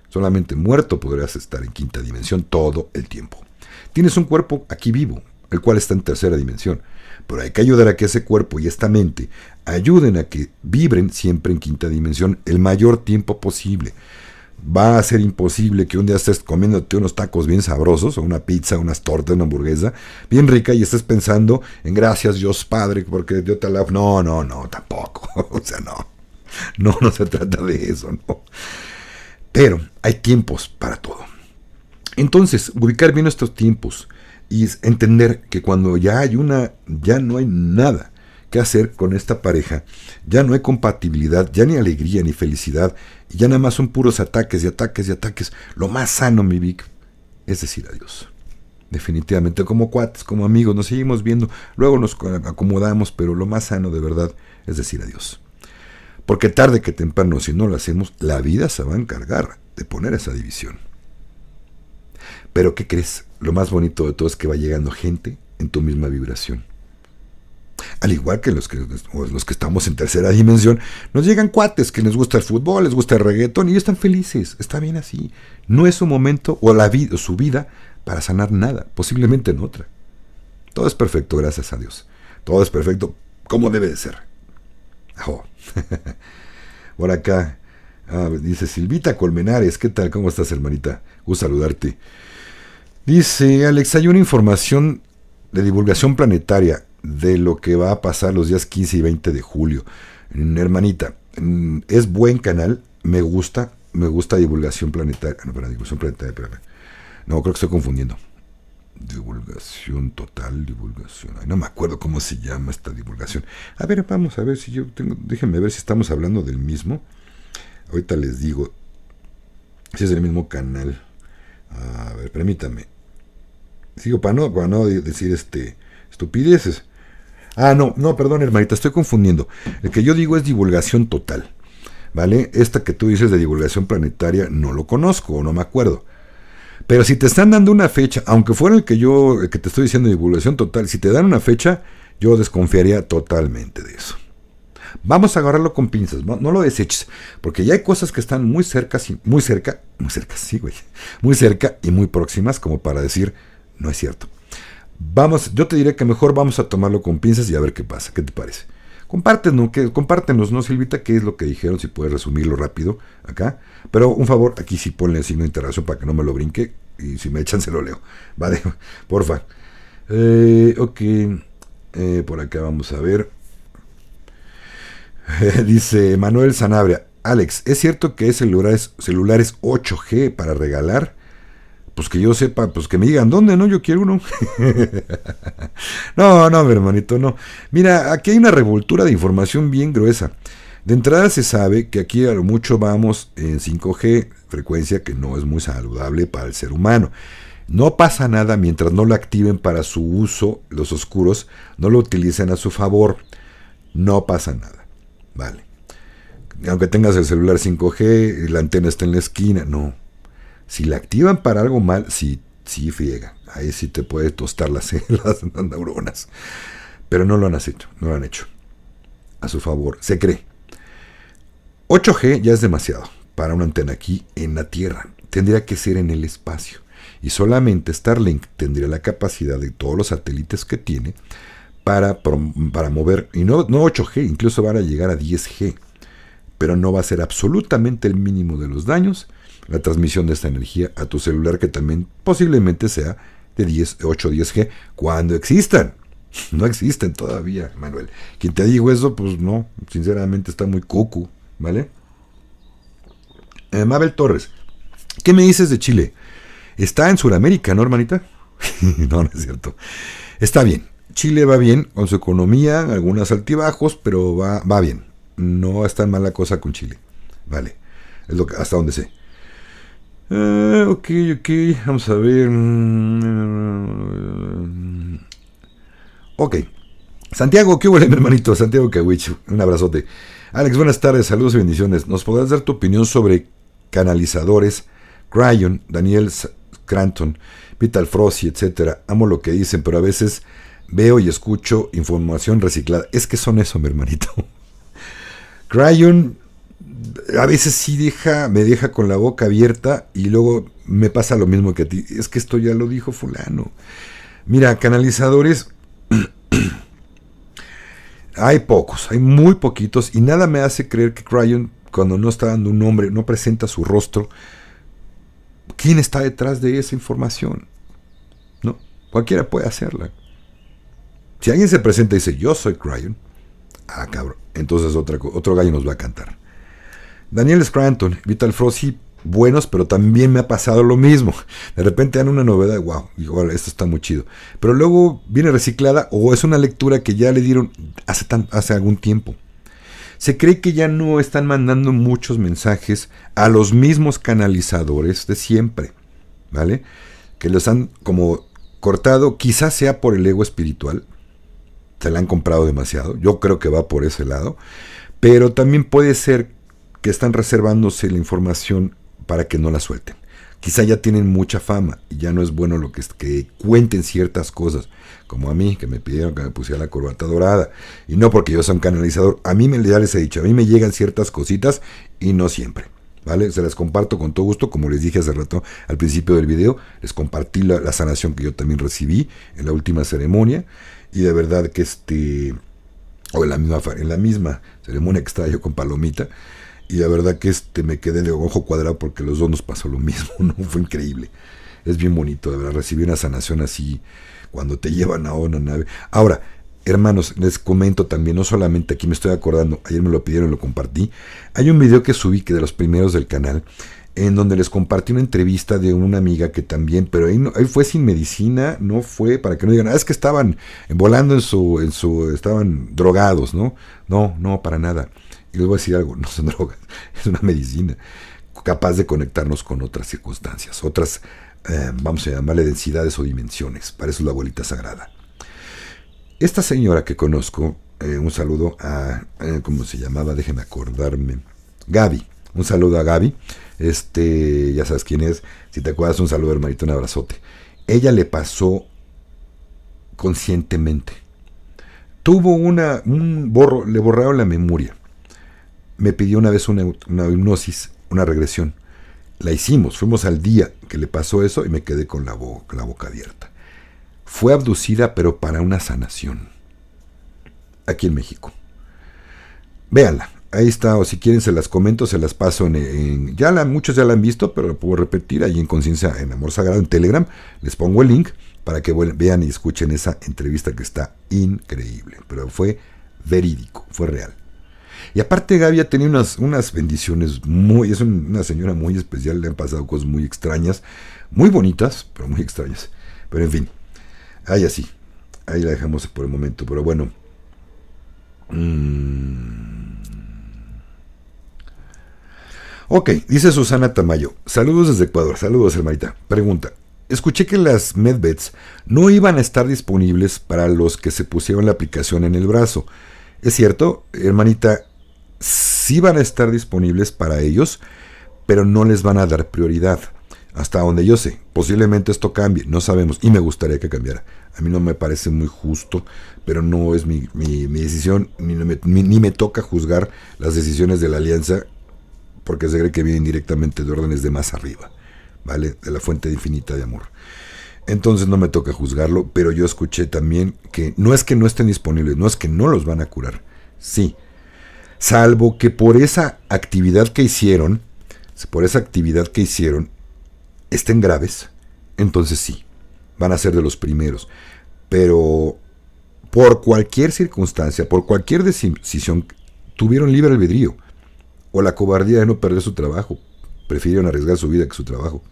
Solamente muerto podrás estar en quinta dimensión todo el tiempo. Tienes un cuerpo aquí vivo, el cual está en tercera dimensión, pero hay que ayudar a que ese cuerpo y esta mente ayuden a que vibren siempre en quinta dimensión el mayor tiempo posible. Va a ser imposible que un día estés comiéndote unos tacos bien sabrosos, o una pizza, unas tortas, una hamburguesa bien rica, y estés pensando en gracias Dios Padre, porque Dios te alaba. No, tampoco. O sea, no se trata de eso, no. Pero hay tiempos para todo. Entonces, ubicar bien estos tiempos y entender que cuando ya no hay nada que hacer con esta pareja, ya no hay compatibilidad, ya ni alegría ni felicidad, y ya nada más son puros ataques y ataques y ataques. Lo más sano, mi Vic, es decir adiós. Definitivamente, como cuates, como amigos, nos seguimos viendo, luego nos acomodamos, pero lo más sano de verdad es decir adiós. Porque tarde que temprano, si no lo hacemos, la vida se va a encargar de poner esa división. Pero ¿qué crees? Lo más bonito de todo es que va llegando gente en tu misma vibración. Al igual que los que estamos en tercera dimensión, nos llegan cuates que les gusta el fútbol, les gusta el reggaetón y están felices. Está bien así. No es su momento o su vida para sanar nada, posiblemente en otra. Todo es perfecto, gracias a Dios. Todo es perfecto como debe de ser. Oh. Por acá dice Silvita Colmenares, ¿qué tal? ¿Cómo estás, hermanita? Gusto saludarte. Dice Alex, hay una información de divulgación planetaria de lo que va a pasar los días 15 y 20 de julio. Hermanita, Es buen canal, me gusta Divulgación Planetaria. No, pero Divulgación Planetaria, espérame. No, creo que estoy confundiendo. Divulgación total, divulgación. Ay, no me acuerdo cómo se llama esta divulgación. A ver, vamos a ver si yo tengo. Déjenme ver si estamos hablando del mismo. Ahorita les digo si es el mismo canal. A ver, permítame. Sigo para no decir estupideces. No, perdón, hermanita, estoy confundiendo. El que yo digo es divulgación total. ¿Vale? Esta que tú dices de divulgación planetaria no lo conozco o no me acuerdo. Pero si te están dando una fecha, aunque fuera el que te estoy diciendo divulgación total, si te dan una fecha, yo desconfiaría totalmente de eso. Vamos a agarrarlo con pinzas, no lo deseches, porque ya hay cosas que están muy cerca y muy próximas como para decir, no es cierto. Yo te diré que mejor vamos a tomarlo con pinzas y a ver qué pasa, ¿qué te parece? Compártenos, ¿no, Silvita? ¿Qué es lo que dijeron? Si puedes resumirlo rápido acá. Pero un favor, aquí sí ponle el signo de interrogación para que no me lo brinque. Y si me echan, se lo leo. Vale, porfa. Ok. Por acá vamos a ver. Dice Manuel Sanabria. Alex, ¿es cierto que hay celulares 8G para regalar? Pues que yo sepa, pues que me digan dónde, ¿no? Yo quiero uno. No, mi hermanito, no. Mira, aquí hay una revoltura de información bien gruesa. De entrada se sabe que aquí a lo mucho vamos en 5G, frecuencia que no es muy saludable para el ser humano. No pasa nada mientras no lo activen para su uso, los oscuros, no lo utilicen a su favor. No pasa nada. Vale. Aunque tengas el celular 5G, la antena está en la esquina, no. Si la activan para algo mal, sí friega. Ahí sí te puede tostar las neuronas. Pero no lo han hecho. A su favor, se cree. 8G ya es demasiado para una antena aquí en la Tierra. Tendría que ser en el espacio. Y solamente Starlink tendría la capacidad de todos los satélites que tiene para mover. Y no 8G, incluso van a llegar a 10G. Pero no va a ser absolutamente el mínimo de los daños la transmisión de esta energía a tu celular, que también posiblemente sea de 8 o 10G, cuando existan. No existen todavía, Manuel. Quien te digo eso, pues no, sinceramente está muy cucu, ¿vale? Mabel Torres, ¿qué me dices de Chile? Está en Sudamérica, ¿no, hermanita? No es cierto. Está bien. Chile va bien con su economía, algunos altibajos, pero va bien. No está mal la cosa con Chile. Vale. Es lo que, hasta donde sé. Ok. Vamos a ver. Ok. Santiago, ¿qué huele, mi hermanito? Santiago Kawich, un abrazote. Alex, buenas tardes, saludos y bendiciones. ¿Nos podrás dar tu opinión sobre canalizadores? Cryon, Daniel Scranton, Vital Frosty, etcétera. Amo lo que dicen, pero a veces veo y escucho información reciclada. Es que son eso, mi hermanito. Cryon a veces sí me deja con la boca abierta y luego me pasa lo mismo que a ti. Es que esto ya lo dijo fulano. Mira, canalizadores hay pocos, hay muy poquitos y nada me hace creer que Cryon, cuando no está dando un nombre, no presenta su rostro, ¿quién está detrás de esa información? ¿No? Cualquiera puede hacerla. Si alguien se presenta y dice, yo soy Cryon, cabrón, entonces otro gallo nos va a cantar. Daniel Scranton, Vital Frosty, buenos, pero también me ha pasado lo mismo. De repente dan una novedad, wow, igual esto está muy chido. Pero luego viene reciclada o es una lectura que ya le dieron hace algún tiempo. Se cree que ya no están mandando muchos mensajes a los mismos canalizadores de siempre, ¿vale? Que los han como cortado, quizás sea por el ego espiritual. Se la han comprado demasiado. Yo creo que va por ese lado. Pero también puede ser que están reservándose la información para que no la suelten. Quizá ya tienen mucha fama y ya no es bueno lo que cuenten ciertas cosas, como a mí, que me pidieron que me pusiera la corbata dorada, y no porque yo sea un canalizador. A mí ya les he dicho, a mí me llegan ciertas cositas y no siempre, ¿vale? Se las comparto con todo gusto, como les dije hace rato al principio del video, les compartí la sanación que yo también recibí en la última ceremonia, y de verdad que o en la misma ceremonia que estaba yo con Palomita, y la verdad que me quedé de ojo cuadrado porque los dos nos pasó lo mismo, ¿no? Fue increíble. Es bien bonito, de verdad, recibir una sanación así cuando te llevan a una nave. Ahora, Hermanos, les comento también, no solamente aquí me estoy acordando, ayer me lo pidieron y lo compartí. Hay un video que subí, que de los primeros del canal, en donde les compartí una entrevista de una amiga que también, pero ahí fue sin medicina, no fue, para que no digan, es que estaban volando estaban drogados, ¿no? No, para nada. Y les voy a decir algo, no son drogas, es una medicina capaz de conectarnos con otras circunstancias, otras, vamos a llamarle densidades o dimensiones. Para eso es la abuelita sagrada. Esta señora que conozco, un saludo a, ¿cómo se llamaba? Déjeme acordarme. Gaby, un saludo a Gaby. Ya sabes quién es. Si te acuerdas, un saludo, hermanito, un abrazote. Ella le pasó conscientemente. Tuvo le borraron la memoria. Me pidió una vez una hipnosis, una regresión. La hicimos, fuimos al día que le pasó eso y me quedé con la boca abierta. Fue abducida, pero para una sanación. Aquí en México. Véanla. Ahí está, o si quieren se las comento, se las paso muchos ya la han visto, pero lo puedo repetir ahí en Conciencia en Amor Sagrado en Telegram. Les pongo el link para que vean y escuchen esa entrevista que está increíble. Pero fue verídico, fue real. Y aparte Gaby ha tenido unas bendiciones es una señora muy especial, le han pasado cosas muy extrañas, muy bonitas, pero muy extrañas. Pero en fin, ahí la dejamos por el momento, pero bueno. Ok, dice Susana Tamayo, saludos desde Ecuador, saludos hermanita. Pregunta, escuché que las medbeds no iban a estar disponibles para los que se pusieron la aplicación en el brazo. ¿Es cierto, hermanita? Sí van a estar disponibles para ellos, pero no les van a dar prioridad. Hasta donde yo sé, posiblemente esto cambie, no sabemos, y me gustaría que cambiara. A mí no me parece muy justo, pero no es mi decisión, ni me toca juzgar las decisiones de la alianza, porque se cree que vienen directamente de órdenes de más arriba, ¿vale? De la fuente infinita de amor. Entonces no me toca juzgarlo, pero yo escuché también que no es que no estén disponibles, no es que no los van a curar, sí, salvo que por esa actividad que hicieron, estén graves, entonces sí, van a ser de los primeros, pero por cualquier circunstancia, por cualquier decisión, tuvieron libre albedrío, o la cobardía de no perder su trabajo, prefirieron arriesgar su vida que su trabajo.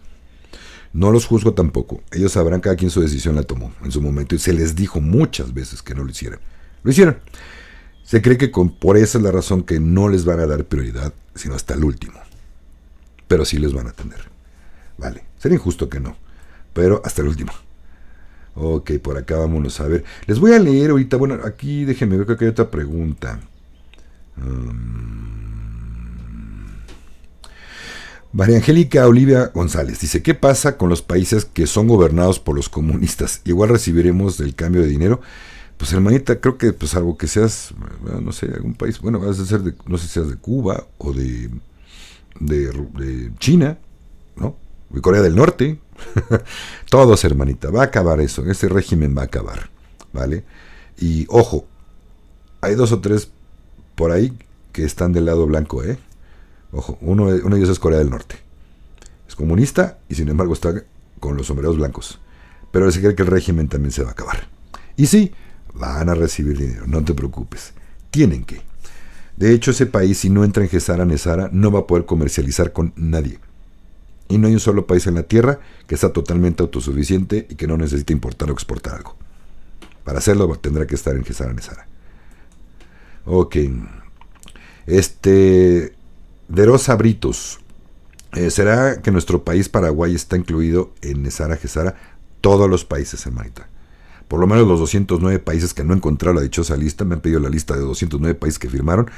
No los juzgo tampoco, ellos sabrán, cada quien su decisión la tomó en su momento, y se les dijo muchas veces que no lo hicieran. Lo hicieron. Se cree que por esa es la razón que no les van a dar prioridad, sino hasta el último. Pero sí les van a atender. Vale, sería injusto que no, pero hasta el último. Ok, por acá vámonos a ver. Les voy a leer ahorita, bueno, aquí déjenme ver, creo que hay otra pregunta. María Angélica Olivia González dice, ¿qué pasa con los países que son gobernados por los comunistas? ¿Igual recibiremos del cambio de dinero? Pues hermanita, creo que pues algo que seas, no sé, algún país, bueno, vas a ser no sé si seas de Cuba o de China, ¿no? De Corea del Norte. Todos, hermanita, va a acabar eso, ese régimen va a acabar, ¿vale? Y ojo, hay 2 o 3 por ahí que están del lado blanco, ¿eh? Ojo, uno de ellos es Corea del Norte. Es comunista y sin embargo está con los sombreros blancos. Pero se cree que el régimen también se va a acabar. Y sí, van a recibir dinero, no te preocupes. Tienen que. De hecho, ese país, si no entra en Gesara Nesara, no va a poder comercializar con nadie. Y no hay un solo país en la Tierra que está totalmente autosuficiente y que no necesite importar o exportar algo. Para hacerlo tendrá que estar en Gesara Nesara. Ok. De Rosa Britos. ¿Será que nuestro país, Paraguay, está incluido en Nesara, Gesara? Todos los países, hermanita. Por lo menos los 209 países que no he encontrado la dichosa lista, me han pedido la lista de 209 países que firmaron,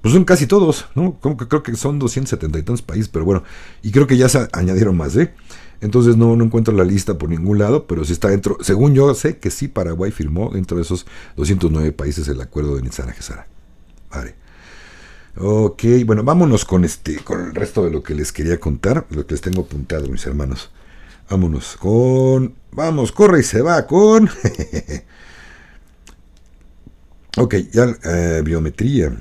pues son casi todos, ¿no? Como que creo que son 270 y tantos países, pero bueno, y creo que ya se añadieron más, ¿eh? Entonces no encuentro la lista por ningún lado, pero sí está dentro, según yo sé que sí, Paraguay firmó dentro de esos 209 países el acuerdo de Nesara, Gesara. Vale. Ok, bueno, vámonos con el resto de lo que les quería contar, lo que les tengo apuntado, mis hermanos. Vamos, corre y se va con... Ok, ya biometría.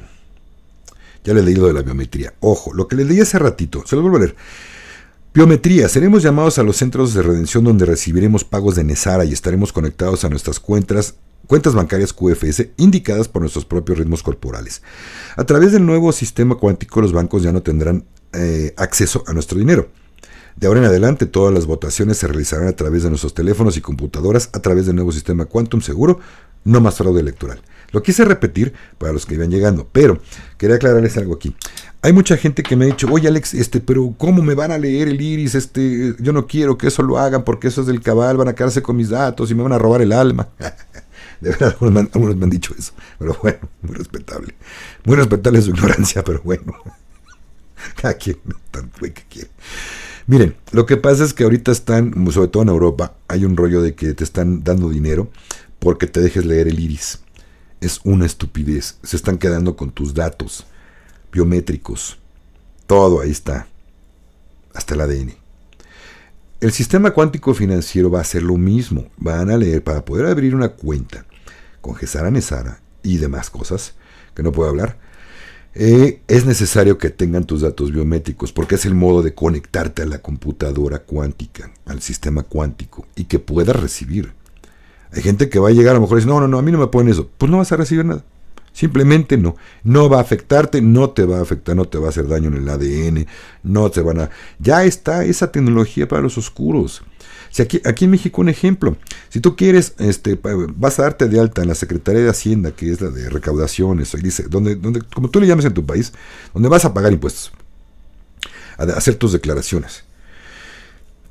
Ya les leí lo de la biometría. Ojo, lo que les leí hace ratito, se lo vuelvo a leer. Biometría, seremos llamados a los centros de redención donde recibiremos pagos de Nesara y estaremos conectados a nuestras cuentas cuentas bancarias QFS indicadas por nuestros propios ritmos corporales. A través del nuevo sistema cuántico, los bancos ya no tendrán acceso a nuestro dinero. De ahora en adelante, todas las votaciones se realizarán a través de nuestros teléfonos y computadoras, a través del nuevo sistema Quantum seguro, no más fraude electoral. Lo quise repetir para los que iban llegando, pero quería aclararles algo aquí. Hay mucha gente que me ha dicho, oye Alex, pero ¿cómo me van a leer el iris? Yo no quiero que eso lo hagan porque eso es del cabal, van a quedarse con mis datos y me van a robar el alma. De verdad, algunos me han dicho eso, pero bueno, muy respetable. Muy respetable su ignorancia, pero bueno. Cada quien tan güey que quiere. Miren, lo que pasa es que ahorita están, sobre todo en Europa, hay un rollo de que te están dando dinero porque te dejes leer el iris. Es una estupidez. Se están quedando con tus datos biométricos. Todo ahí está. Hasta el ADN. El sistema cuántico financiero va a hacer lo mismo. Van a leer para poder abrir una cuenta con Gesara Nesara y demás cosas que no puedo hablar. Es necesario que tengan tus datos biométricos porque es el modo de conectarte a la computadora cuántica, al sistema cuántico y que puedas recibir. Hay gente que va a llegar a lo mejor y dice, no, a mí no me ponen eso. Pues no vas a recibir nada. Simplemente no. No va a afectarte, no te va a afectar, no te va a hacer daño en el ADN, no te van a... Ya está esa tecnología para los oscuros. Si aquí en México un ejemplo, si tú quieres, vas a darte de alta en la Secretaría de Hacienda, que es la de recaudaciones, y dice, donde, como tú le llames en tu país, donde vas a pagar impuestos, a hacer tus declaraciones.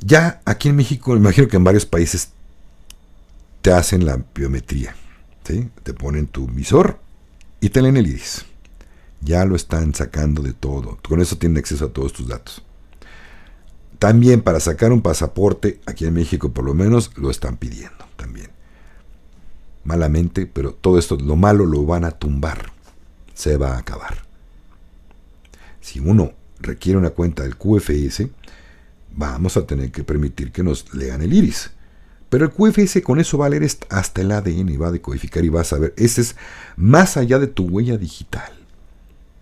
Ya aquí en México, me imagino que en varios países te hacen la biometría, ¿sí? Te ponen tu visor y te leen el iris. Ya lo están sacando de todo. Con eso tienen acceso a todos tus datos. También para sacar un pasaporte, aquí en México por lo menos, lo están pidiendo también. Malamente, pero todo esto, lo malo lo van a tumbar. Se va a acabar. Si uno requiere una cuenta del QFS, vamos a tener que permitir que nos lean el iris. Pero el QFS con eso va a leer hasta el ADN, va a decodificar y va a saber. Ese es más allá de tu huella digital.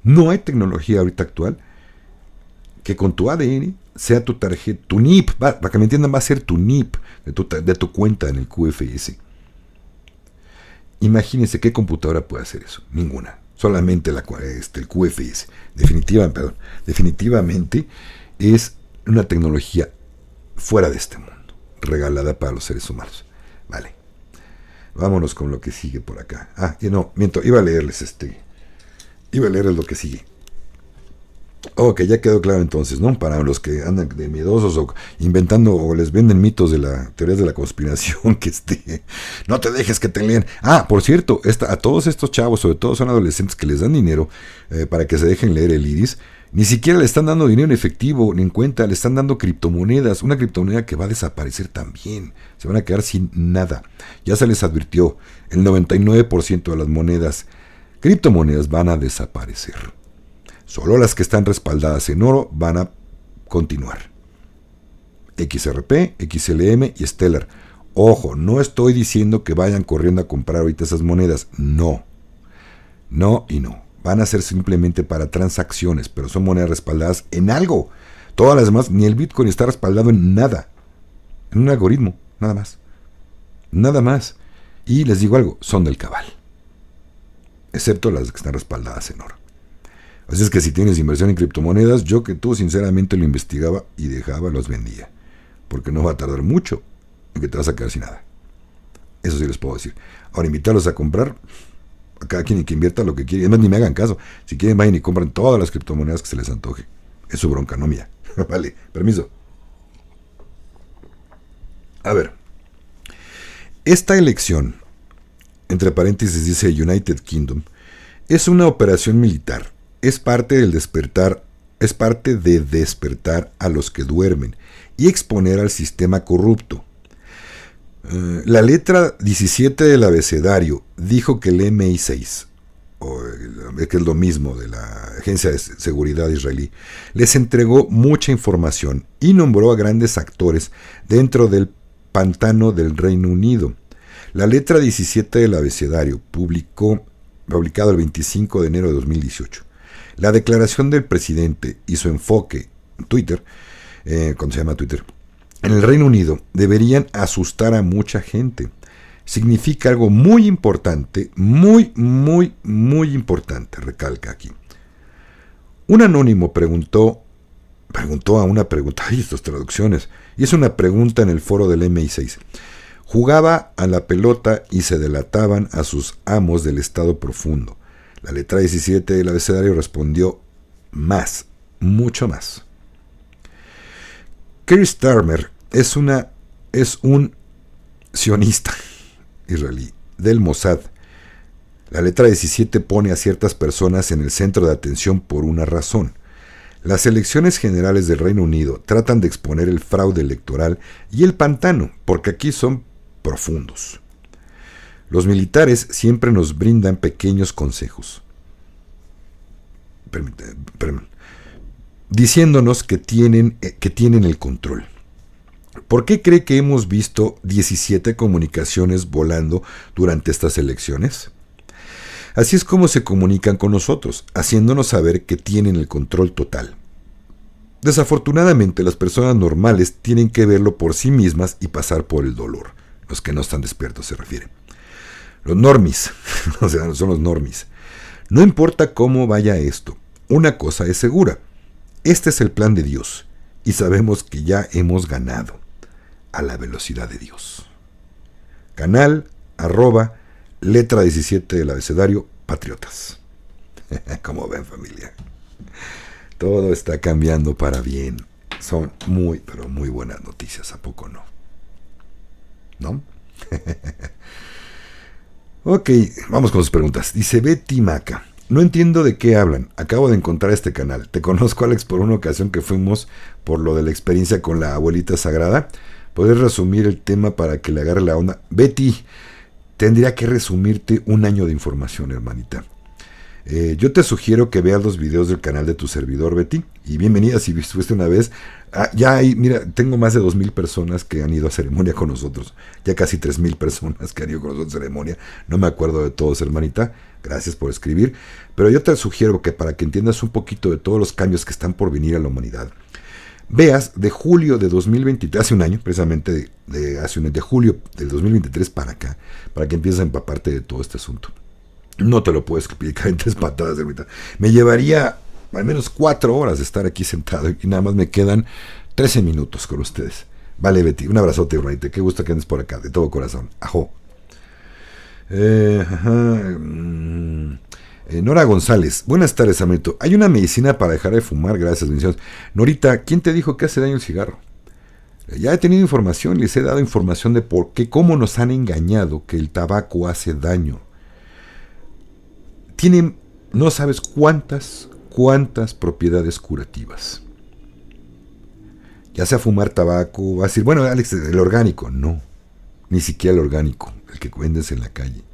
No hay tecnología ahorita actual que con tu ADN sea tu tarjeta, tu NIP, para que me entiendan, va a ser tu NIP de tu cuenta en el QFS. Imagínense qué computadora puede hacer eso. Ninguna. Solamente el QFS. Definitivamente es una tecnología fuera de este mundo, regalada para los seres humanos. Vale. Vámonos con lo que sigue por acá. Iba a leerles lo que sigue. Ok, ya quedó claro entonces, ¿no? Para los que andan de miedosos o inventando o les venden mitos de la teorías de la conspiración, que no te dejes que te lean. Por cierto, a todos estos chavos, sobre todo son adolescentes que les dan dinero para que se dejen leer el iris, ni siquiera le están dando dinero en efectivo, ni en cuenta, le están dando criptomonedas, una criptomoneda que va a desaparecer también. Se van a quedar sin nada. Ya se les advirtió, el 99% de las monedas, criptomonedas van a desaparecer. Solo las que están respaldadas en oro van a continuar. XRP, XLM y Stellar. Ojo, no estoy diciendo que vayan corriendo a comprar ahorita esas monedas. No. No y no. Van a ser simplemente para transacciones, pero son monedas respaldadas en algo. Todas las demás, ni el Bitcoin está respaldado en nada. En un algoritmo, nada más. Nada más. Y les digo algo, son del cabal. Excepto las que están respaldadas en oro. Así es que si tienes inversión en criptomonedas, yo que tú sinceramente lo investigaba y los vendía. Porque no va a tardar mucho en que te vas a quedar sin nada. Eso sí les puedo decir. Ahora, invitarlos a comprar, a cada quien que invierta lo que quiere. Además, ni me hagan caso. Si quieren, vayan y compren todas las criptomonedas que se les antoje. Es su bronca, no mía. Vale, permiso. A ver. Esta elección, entre paréntesis dice United Kingdom, es una operación militar. Es parte de despertar a los que duermen y exponer al sistema corrupto. La letra 17 del abecedario dijo que el MI6, que es lo mismo de la Agencia de Seguridad israelí, les entregó mucha información y nombró a grandes actores dentro del pantano del Reino Unido. La letra 17 del abecedario, publicado el 25 de enero de 2018. La declaración del presidente y su enfoque en Twitter, ¿cómo se llama Twitter? En el Reino Unido deberían asustar a mucha gente. significa algo muy importante, muy, muy, muy importante, recalca aquí. Un anónimo preguntó a una pregunta, ay, estas traducciones, y es una pregunta en el foro del MI6. Jugaba a la pelota y se delataban a sus amos del estado profundo. La letra 17 del abecedario respondió más, mucho más. Keir Starmer es un sionista israelí del Mossad. La letra 17 pone a ciertas personas en el centro de atención por una razón. Las elecciones generales del Reino Unido tratan de exponer el fraude electoral y el pantano, porque aquí son profundos. Los militares siempre nos brindan pequeños consejos, diciéndonos que tienen el control. ¿Por qué cree que hemos visto 17 comunicaciones volando durante estas elecciones? Así es como se comunican con nosotros, haciéndonos saber que tienen el control total. Desafortunadamente, las personas normales tienen que verlo por sí mismas y pasar por el dolor. Los que no están despiertos se refiere. Los normis, o sea, son los normis. No importa cómo vaya esto, una cosa es segura. Este es el plan de Dios y sabemos que ya hemos ganado a la velocidad de Dios. Canal, letra 17 del abecedario, Patriotas. Como ven, familia, todo está cambiando para bien. Son muy, pero muy buenas noticias, ¿a poco no? ¿No? Ok, vamos con sus preguntas. Dice Betty Maca. No entiendo de qué hablan. Acabo de encontrar este canal. Te conozco, Alex, por una ocasión que fuimos por lo de la experiencia con la abuelita sagrada. ¿Podrías resumir el tema para que le agarre la onda? Betty, tendría que resumirte un año de información, hermanita. Yo te sugiero que veas los videos del canal de tu servidor, Betty. Y bienvenida si estuviste una vez. Ya hay, mira, tengo más de 2,000 personas que han ido a ceremonia con nosotros. Ya casi 3,000 personas que han ido con nosotros a ceremonia. No me acuerdo de todos, hermanita. Gracias por escribir. Pero yo te sugiero que para que entiendas un poquito de todos los cambios que están por venir a la humanidad, veas de julio de 2023, hace un año, precisamente de julio del 2023 para acá, para que empieces a empaparte de todo este asunto. No te lo puedo explicar en 3 patadas, hermanita. Me llevaría al menos 4 horas de estar aquí sentado y nada más me quedan 13 minutos con ustedes. Vale, Betty, un abrazote, hermanita. Qué gusto que andes por acá, de todo corazón. Ajo. Nora González. Buenas tardes, hermanito. Hay una medicina para dejar de fumar, gracias, bendiciones. Norita, ¿quién te dijo que hace daño el cigarro? Ya he tenido información, les he dado información de por qué, cómo nos han engañado que el tabaco hace daño. Tiene, no sabes cuántas propiedades curativas. Ya sea fumar tabaco, va a decir, bueno, Alex, el orgánico. No, ni siquiera el orgánico, el que vendes en la calle.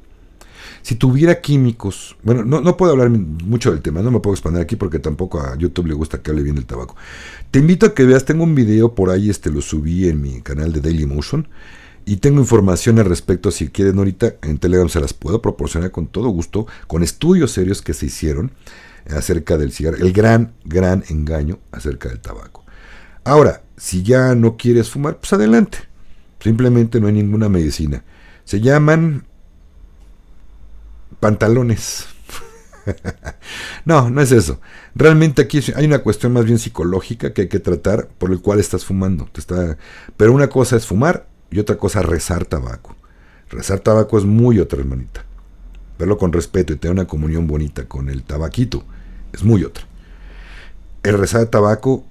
Si tuviera químicos, bueno, no puedo hablar mucho del tema, no me puedo expandir aquí porque tampoco a YouTube le gusta que hable bien del tabaco. Te invito a que veas, tengo un video por ahí, lo subí en mi canal de Dailymotion, y tengo información al respecto, si quieren ahorita, en Telegram se las puedo proporcionar con todo gusto, con estudios serios que se hicieron acerca del cigarro, el gran engaño acerca del tabaco. Ahora, si ya no quieres fumar, pues adelante, simplemente no hay ninguna medicina. Se llaman pantalones. No es eso. Realmente aquí hay una cuestión más bien psicológica que hay que tratar, por el cual estás fumando. Pero una cosa es fumar y otra cosa rezar tabaco. Rezar tabaco es muy otra, hermanita. Verlo con respeto y tener una comunión bonita con el tabaquito es muy otra. El rezar tabaco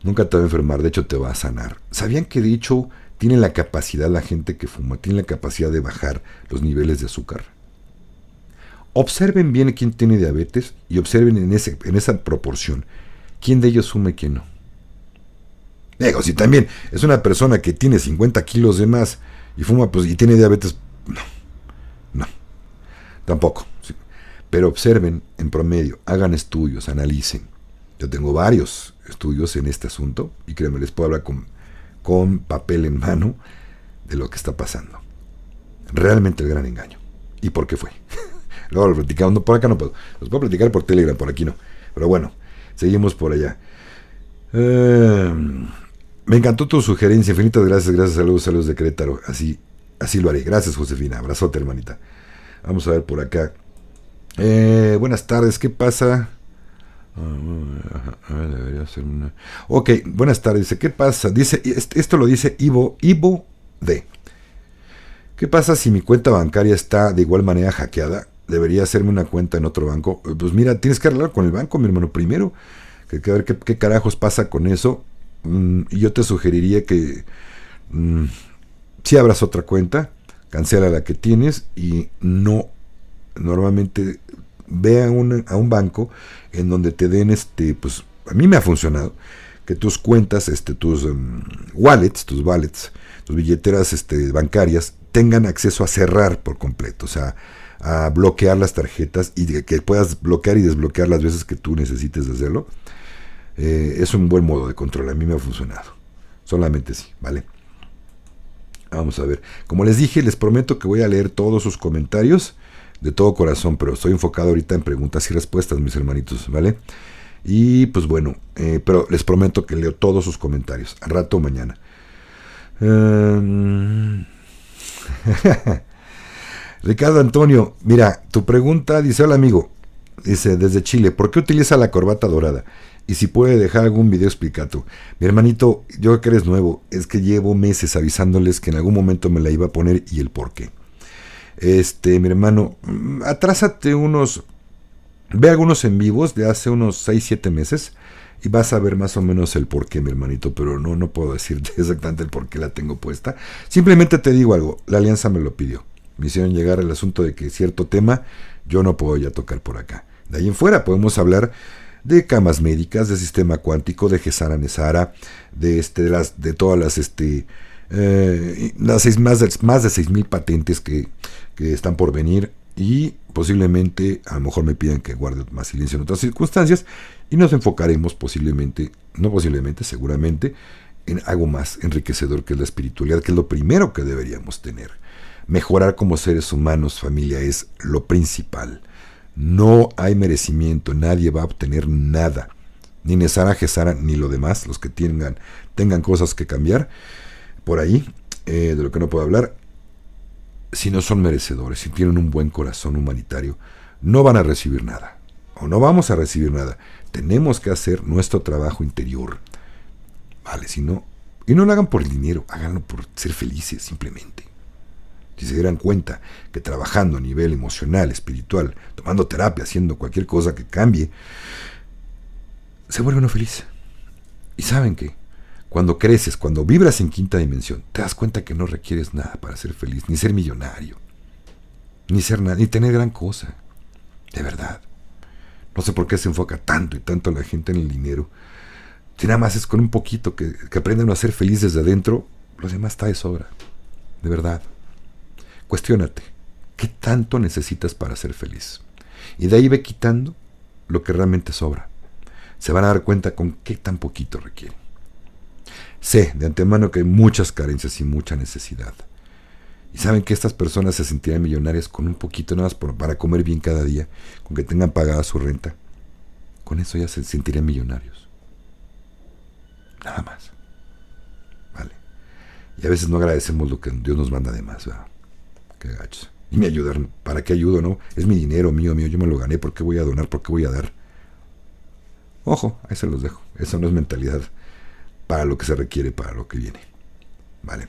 nunca te va a enfermar, de hecho te va a sanar. ¿Sabían que de hecho tiene la capacidad, la gente que fuma, tiene la capacidad de bajar los niveles de azúcar? Observen bien quién tiene diabetes y observen en esa proporción quién de ellos fuma y quién no. Digo, si también es una persona que tiene 50 kilos de más y fuma y tiene diabetes, no, tampoco. Sí. Pero observen en promedio, hagan estudios, analicen. Yo tengo varios estudios en este asunto y créanme, les puedo hablar con papel en mano de lo que está pasando. Realmente el gran engaño. ¿Y por qué fue? Luego lo platicamos, por acá no puedo. Los puedo platicar por Telegram, por aquí no. Pero bueno, seguimos por allá. Me encantó tu sugerencia. Infinitas gracias, saludos de Querétaro. Así Así lo haré. Gracias, Josefina. Abrazote, hermanita. Vamos a ver por acá. Buenas tardes. ¿Qué pasa? Debería ser una... Ok, buenas tardes. Dice, ¿qué pasa? Dice, esto lo dice Ivo D. ¿Qué pasa si mi cuenta bancaria está de igual manera hackeada? ¿Debería hacerme una cuenta en otro banco? Pues mira, tienes que hablar con el banco, mi hermano, primero. Que a ver qué carajos pasa con eso. Y yo te sugeriría que si abras otra cuenta, cancela la que tienes y no, normalmente ve a un banco en donde te den pues a mí me ha funcionado que tus cuentas, tus wallets, tus billeteras bancarias tengan acceso a cerrar por completo, o sea, a bloquear las tarjetas y que puedas bloquear y desbloquear las veces que tú necesites hacerlo. Es un buen modo de control, a mí me ha funcionado. Solamente sí, ¿vale? Vamos a ver. Como les dije, les prometo que voy a leer todos sus comentarios de todo corazón, pero estoy enfocado ahorita en preguntas y respuestas, mis hermanitos, ¿vale? Y pues bueno, pero les prometo que leo todos sus comentarios, al rato o mañana. Ricardo Antonio, mira, tu pregunta dice, hola amigo, dice desde Chile, ¿por qué utiliza la corbata dorada? Y si puede dejar algún video explicando. Mi hermanito, yo creo que eres nuevo, es que llevo meses avisándoles que en algún momento me la iba a poner y el por qué. Mi hermano, atrásate ve algunos en vivos de hace unos 6-7 meses y vas a ver más o menos el por qué, mi hermanito, pero no puedo decirte exactamente el por qué la tengo puesta. Simplemente te digo algo, la alianza me lo pidió. Me hicieron llegar el asunto de que cierto tema yo no puedo ya tocar por acá. De ahí en fuera podemos hablar de camas médicas, de sistema cuántico, de Gesara Nesara, de todas las más de 6,000 patentes que están por venir y posiblemente a lo mejor me pidan que guarde más silencio en otras circunstancias y nos enfocaremos seguramente en algo más enriquecedor que es la espiritualidad, que es lo primero que deberíamos tener. Mejorar como seres humanos, familia, es lo principal. No hay merecimiento, nadie va a obtener nada, ni Nesara, Gesara, ni lo demás, los que tengan cosas que cambiar por ahí, de lo que no puedo hablar, si no son merecedores, si tienen un buen corazón humanitario, no van a recibir nada, o no vamos a recibir nada. Tenemos que hacer nuestro trabajo interior, ¿vale? Si no, y no lo hagan por el dinero, háganlo por ser felices, simplemente. Si se dieran cuenta que trabajando a nivel emocional, espiritual, tomando terapia, haciendo cualquier cosa que cambie, se vuelve uno feliz. Y saben que cuando creces, cuando vibras en quinta dimensión, te das cuenta que no requieres nada para ser feliz, ni ser millonario, ni tener gran cosa. De verdad. No sé por qué se enfoca tanto y tanto la gente en el dinero. Si nada más es con un poquito que aprendan a ser felices desde adentro, los demás está de sobra. De verdad. Cuestiónate, ¿qué tanto necesitas para ser feliz? Y de ahí ve quitando lo que realmente sobra. Se van a dar cuenta con qué tan poquito requieren. Sé de antemano que hay muchas carencias y mucha necesidad. Y saben que estas personas se sentirán millonarias con un poquito nada más para comer bien cada día, con que tengan pagada su renta. Con eso ya se sentirán millonarios. Nada más. Vale. Y a veces no agradecemos lo que Dios nos manda de más, ¿verdad? Qué gachos. Y me ayudan. ¿Para qué ayudo, no? Es mi dinero, mío, yo me lo gané. ¿Por qué voy a donar? ¿Por qué voy a dar? Ojo, ahí se los dejo. Eso no es mentalidad para lo que se requiere, para lo que viene. Vale.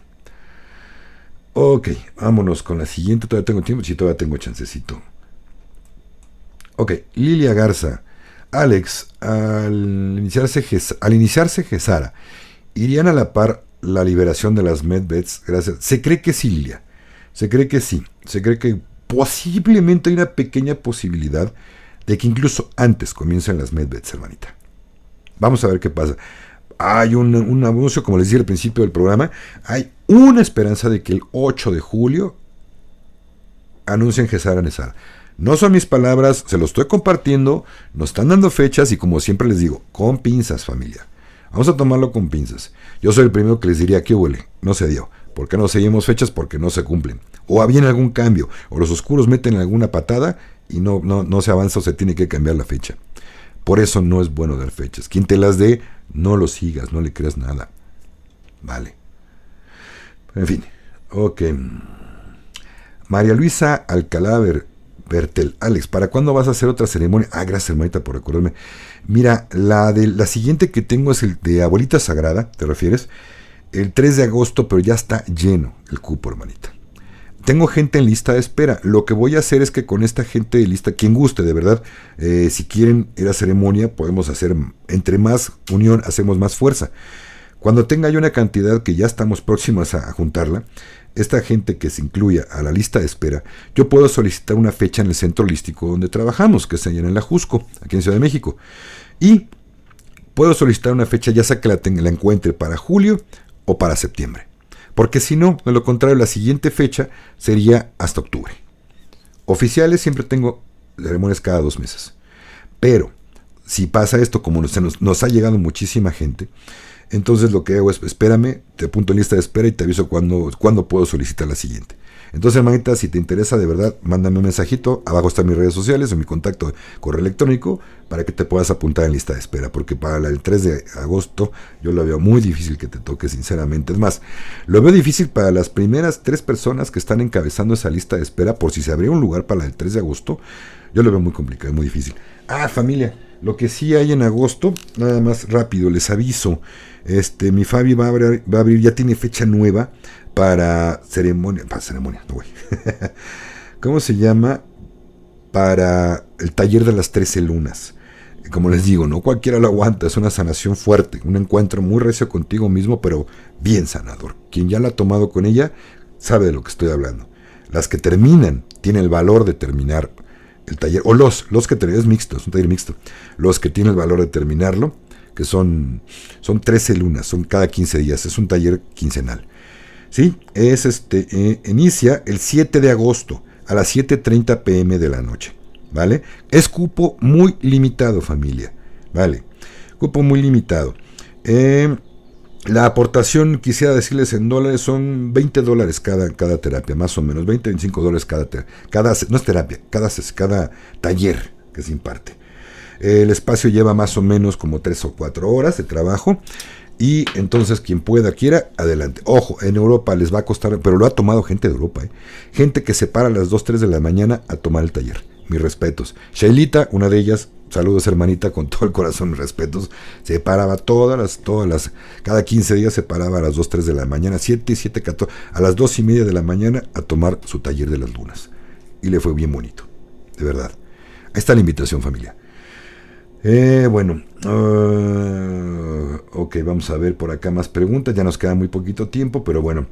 Ok, vámonos con la siguiente. ¿Todavía tengo tiempo? Sí, todavía tengo chancecito. Ok, Lilia Garza. Alex, al iniciarse Gesara, ¿irían a la par la liberación de las medbeds? Gracias. Se cree que sí, Lilia. Se cree que sí. Se cree que posiblemente hay una pequeña posibilidad de que incluso antes comiencen las medbeds, hermanita. Vamos a ver qué pasa. Hay un anuncio, como les dije al principio del programa, hay una esperanza de que el 8 de julio anuncien Gesara Nesara. No son mis palabras, se lo estoy compartiendo, nos están dando fechas y como siempre les digo, con pinzas, familia. Vamos a tomarlo con pinzas. Yo soy el primero que les diría que huele, no se dio. ¿Por qué no seguimos fechas? Porque no se cumplen. O viene algún cambio, o los oscuros meten alguna patada y no se avanza o se tiene que cambiar la fecha. Por eso no es bueno dar fechas. Quien te las dé, no lo sigas, no le creas nada. Vale. En fin, ok. María Luisa Alcalá Bertel. Alex, ¿para cuándo vas a hacer otra ceremonia? Gracias, hermanita, por recordarme. Mira, la siguiente que tengo es el de Abuelita Sagrada, ¿te refieres? El 3 de agosto, pero ya está lleno el cupo, hermanita. Tengo gente en lista de espera. Lo que voy a hacer es que con esta gente de lista, quien guste, de verdad, si quieren ir a ceremonia, podemos hacer, entre más unión, hacemos más fuerza. Cuando tenga yo una cantidad que ya estamos próximos a juntarla, esta gente que se incluya a la lista de espera, yo puedo solicitar una fecha en el centro holístico donde trabajamos, que es allá en la Jusco, aquí en Ciudad de México. Y puedo solicitar una fecha, ya sea que la encuentre para julio o para septiembre. Porque si no, de lo contrario, la siguiente fecha sería hasta octubre. Oficiales siempre tengo ceremonias cada 2 meses. Pero si pasa esto, como nos ha llegado muchísima gente, entonces lo que hago es, espérame, te apunto en lista de espera y te aviso cuándo puedo solicitar la siguiente. Entonces, hermanita, si te interesa de verdad, mándame un mensajito, abajo están mis redes sociales o mi contacto de correo electrónico para que te puedas apuntar en lista de espera, porque para el 3 de agosto yo lo veo muy difícil que te toque, sinceramente. Es más, lo veo difícil para las primeras 3 personas que están encabezando esa lista de espera, por si se abría un lugar para el 3 de agosto, yo lo veo muy complicado, muy difícil. Familia, lo que sí hay en agosto, nada más rápido, les aviso, mi Fabi va a abrir, ya tiene fecha nueva para ceremonia, no güey. ¿Cómo se llama? Para el taller de las 13 lunas. Como les digo, no cualquiera lo aguanta, es una sanación fuerte, un encuentro muy recio contigo mismo, pero bien sanador. Quien ya la ha tomado con ella sabe de lo que estoy hablando. Las que terminan tienen el valor de terminar el taller, o los que terminan, es mixto, es un taller mixto, los que tienen el valor de terminarlo, que son 13 lunas, son cada 15 días, es un taller quincenal. ¿Sí? Inicia el 7 de agosto a las 7:30 p.m. de la noche, ¿vale? Es cupo muy limitado, familia, ¿vale? Cupo muy limitado. La aportación, quisiera decirles en dólares, son $20 cada terapia, más o menos, $20-25 no es terapia, cada taller que se imparte. El espacio lleva más o menos como 3 o 4 horas de trabajo. Y entonces quien pueda, quiera, adelante. Ojo, en Europa les va a costar, pero lo ha tomado gente de Europa, gente que se para a las 2, 3 de la mañana a tomar el taller. Mis respetos. Shailita, una de ellas, saludos hermanita, con todo el corazón, mis respetos, se paraba cada 15 días se paraba a las 2, 3 de la mañana, 7, 14, a las 2:30 de la mañana a tomar su taller de las lunas. Y le fue bien bonito, de verdad. Ahí está la invitación, familia. Ok, vamos a ver por acá más preguntas. Ya nos queda muy poquito tiempo, pero bueno.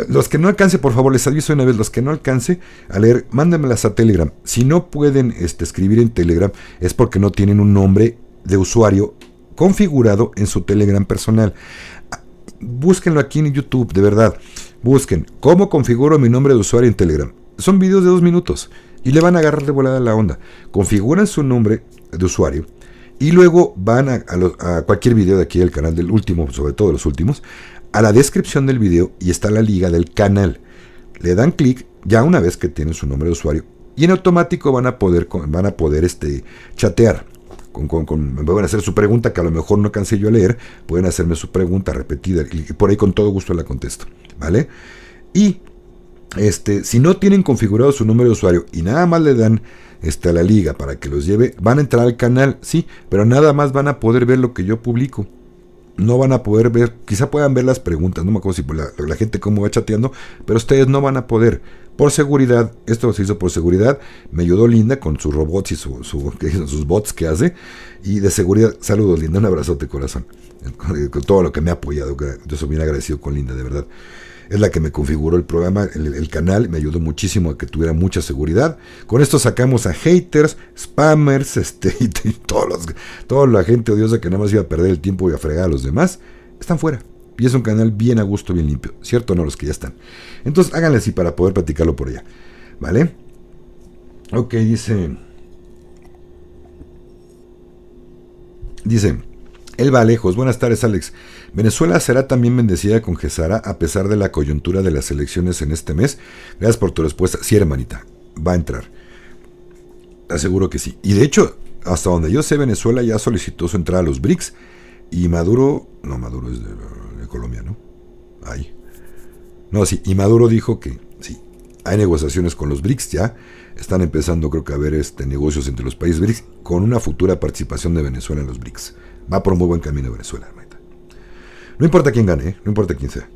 Los que no alcance, por favor, les aviso una vez, los que no alcance a leer, mándenmelas a Telegram. Si no pueden escribir en Telegram, es porque no tienen un nombre de usuario configurado en su Telegram personal. Búsquenlo aquí en YouTube, de verdad. Busquen cómo configuro mi nombre de usuario en Telegram. Son videos de 2 minutos y le van a agarrar de volada la onda. Configuran su nombre de usuario y luego van a cualquier video de aquí del canal, del último, sobre todo los últimos, a la descripción del video y está la liga del canal. Le dan clic ya una vez que tienen su nombre de usuario y en automático van a poder chatear. Pueden hacer su pregunta que a lo mejor no alcancé yo a leer, pueden hacerme su pregunta repetida y por ahí con todo gusto la contesto, ¿vale? Y si no tienen configurado su número de usuario y nada más le dan a la liga para que los lleve, van a entrar al canal, sí, pero nada más van a poder ver lo que yo publico. No van a poder ver, quizá puedan ver las preguntas, no me acuerdo si la gente cómo va chateando, pero ustedes no van a poder. Por seguridad, esto se hizo por seguridad, me ayudó Linda con sus robots y sus bots que hace, y de seguridad, saludos Linda, un abrazote corazón, con todo lo que me ha apoyado, yo soy bien agradecido con Linda, de verdad. Es la que me configuró el programa, el canal, me ayudó muchísimo a que tuviera mucha seguridad. Con esto sacamos a haters, spammers, y toda la gente odiosa que nada más iba a perder el tiempo y a fregar a los demás, están fuera. Y es un canal bien a gusto, bien limpio, ¿cierto? No los que ya están. Entonces háganle así para poder platicarlo por allá, ¿vale? Ok, dice... Elba Alejos, buenas tardes Alex. Venezuela será también bendecida con Gesara a pesar de la coyuntura de las elecciones en este mes. Gracias por tu respuesta. Sí, hermanita, va a entrar. Te aseguro que sí. Y de hecho, hasta donde yo sé, Venezuela ya solicitó su entrada a los BRICS. Y Maduro es de Colombia, ¿no? Ahí. No, sí, y Maduro dijo que sí, Hay negociaciones con los BRICS ya. Están empezando, creo que, a haber negocios entre los países BRICS con una futura participación de Venezuela en los BRICS. Va por un muy buen camino Venezuela, hermanita. No importa quién gane, no importa quién sea.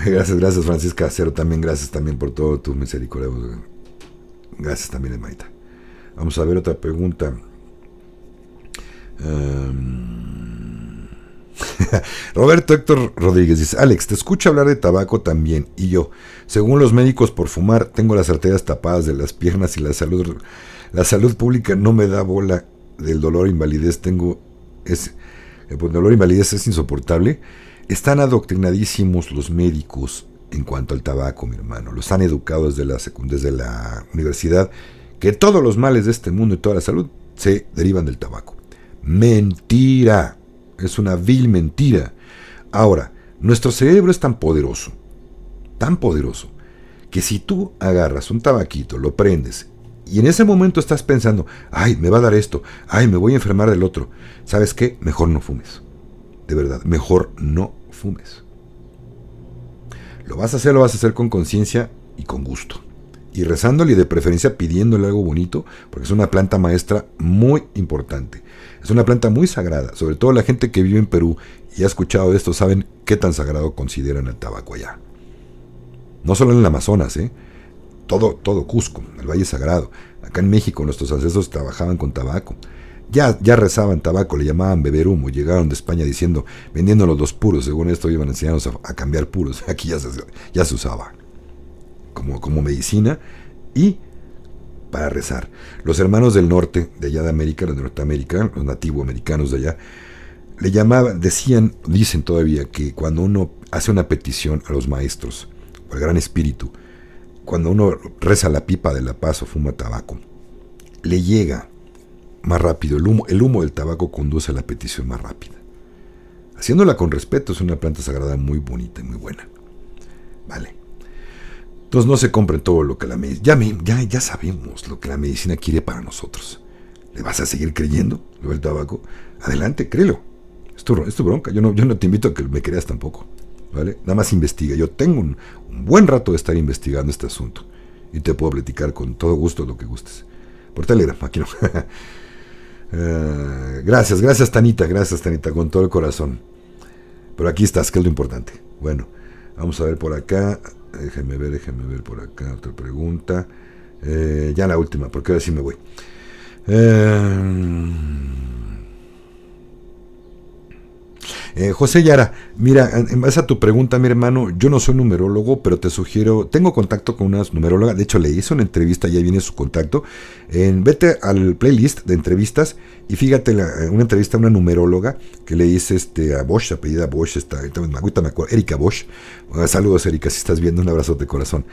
Gracias, Francisca Acero. También gracias también por todo tu misericordia. Gracias también, hermanita. Vamos a ver otra pregunta. Roberto Héctor Rodríguez dice: Alex, te escucho hablar de tabaco también. Y yo, según los médicos, por fumar tengo las arterias tapadas de las piernas y la salud pública no me da bola del dolor e invalidez. El dolor e invalidez es insoportable. Están adoctrinadísimos los médicos en cuanto al tabaco, mi hermano. Los han educado desde la universidad que todos los males de este mundo y toda la salud se derivan del tabaco. Mentira. Es una vil mentira. Ahora, nuestro cerebro es tan poderoso, que si tú agarras un tabaquito, lo prendes, y en ese momento estás pensando, ay, me va a dar esto, ay, me voy a enfermar del otro, ¿sabes qué? Mejor no fumes. De verdad, mejor no fumes. Lo vas a hacer con conciencia y con gusto. Y rezándole y de preferencia pidiéndole algo bonito, porque es una planta maestra muy importante. Es una planta muy sagrada. Sobre todo la gente que vive en Perú y ha escuchado esto saben qué tan sagrado consideran el tabaco allá. No solo en el Amazonas, todo Cusco, el Valle Sagrado. Acá en México nuestros ancestros trabajaban con tabaco. Ya rezaban tabaco, le llamaban beber humo. Llegaron de España vendiéndonos los puros. Según esto iban a enseñarnos a cambiar puros. Aquí ya se usaba como medicina y para rezar. Los hermanos del norte, de allá de América, los de Norteamérica, los nativoamericanos de allá, dicen todavía que cuando uno hace una petición a los maestros, o al gran espíritu, cuando uno reza la pipa de la paz o fuma tabaco, le llega más rápido. El humo del tabaco conduce a la petición más rápida. Haciéndola con respeto, es una planta sagrada muy bonita y muy buena. Vale. Entonces no se compren todo lo que la medicina... Ya sabemos lo que la medicina quiere para nosotros. ¿Le vas a seguir creyendo lo del tabaco? Adelante, créelo. Es tu bronca. Yo no te invito a que me creas tampoco. ¿Vale? Nada más investiga. Yo tengo un buen rato de estar investigando este asunto. Y te puedo platicar con todo gusto lo que gustes. Por Telegram, aquí no. Gracias Tanita, con todo el corazón. Pero aquí estás, que es lo importante. Bueno, vamos a ver por acá. Déjenme ver por acá otra pregunta. Ya la última, porque ahora sí me voy. José Yara, mira, en base a tu pregunta, mi hermano, yo no soy numerólogo, pero te sugiero, tengo contacto con una numeróloga, de hecho le hice una entrevista, ya viene su contacto, vete al playlist de entrevistas y fíjate, una entrevista a una numeróloga que le hice a Bosch, apellida Bosch, ahorita me acuerdo, Erika Bosch. Saludos, Erika, si estás viendo, un abrazo de corazón.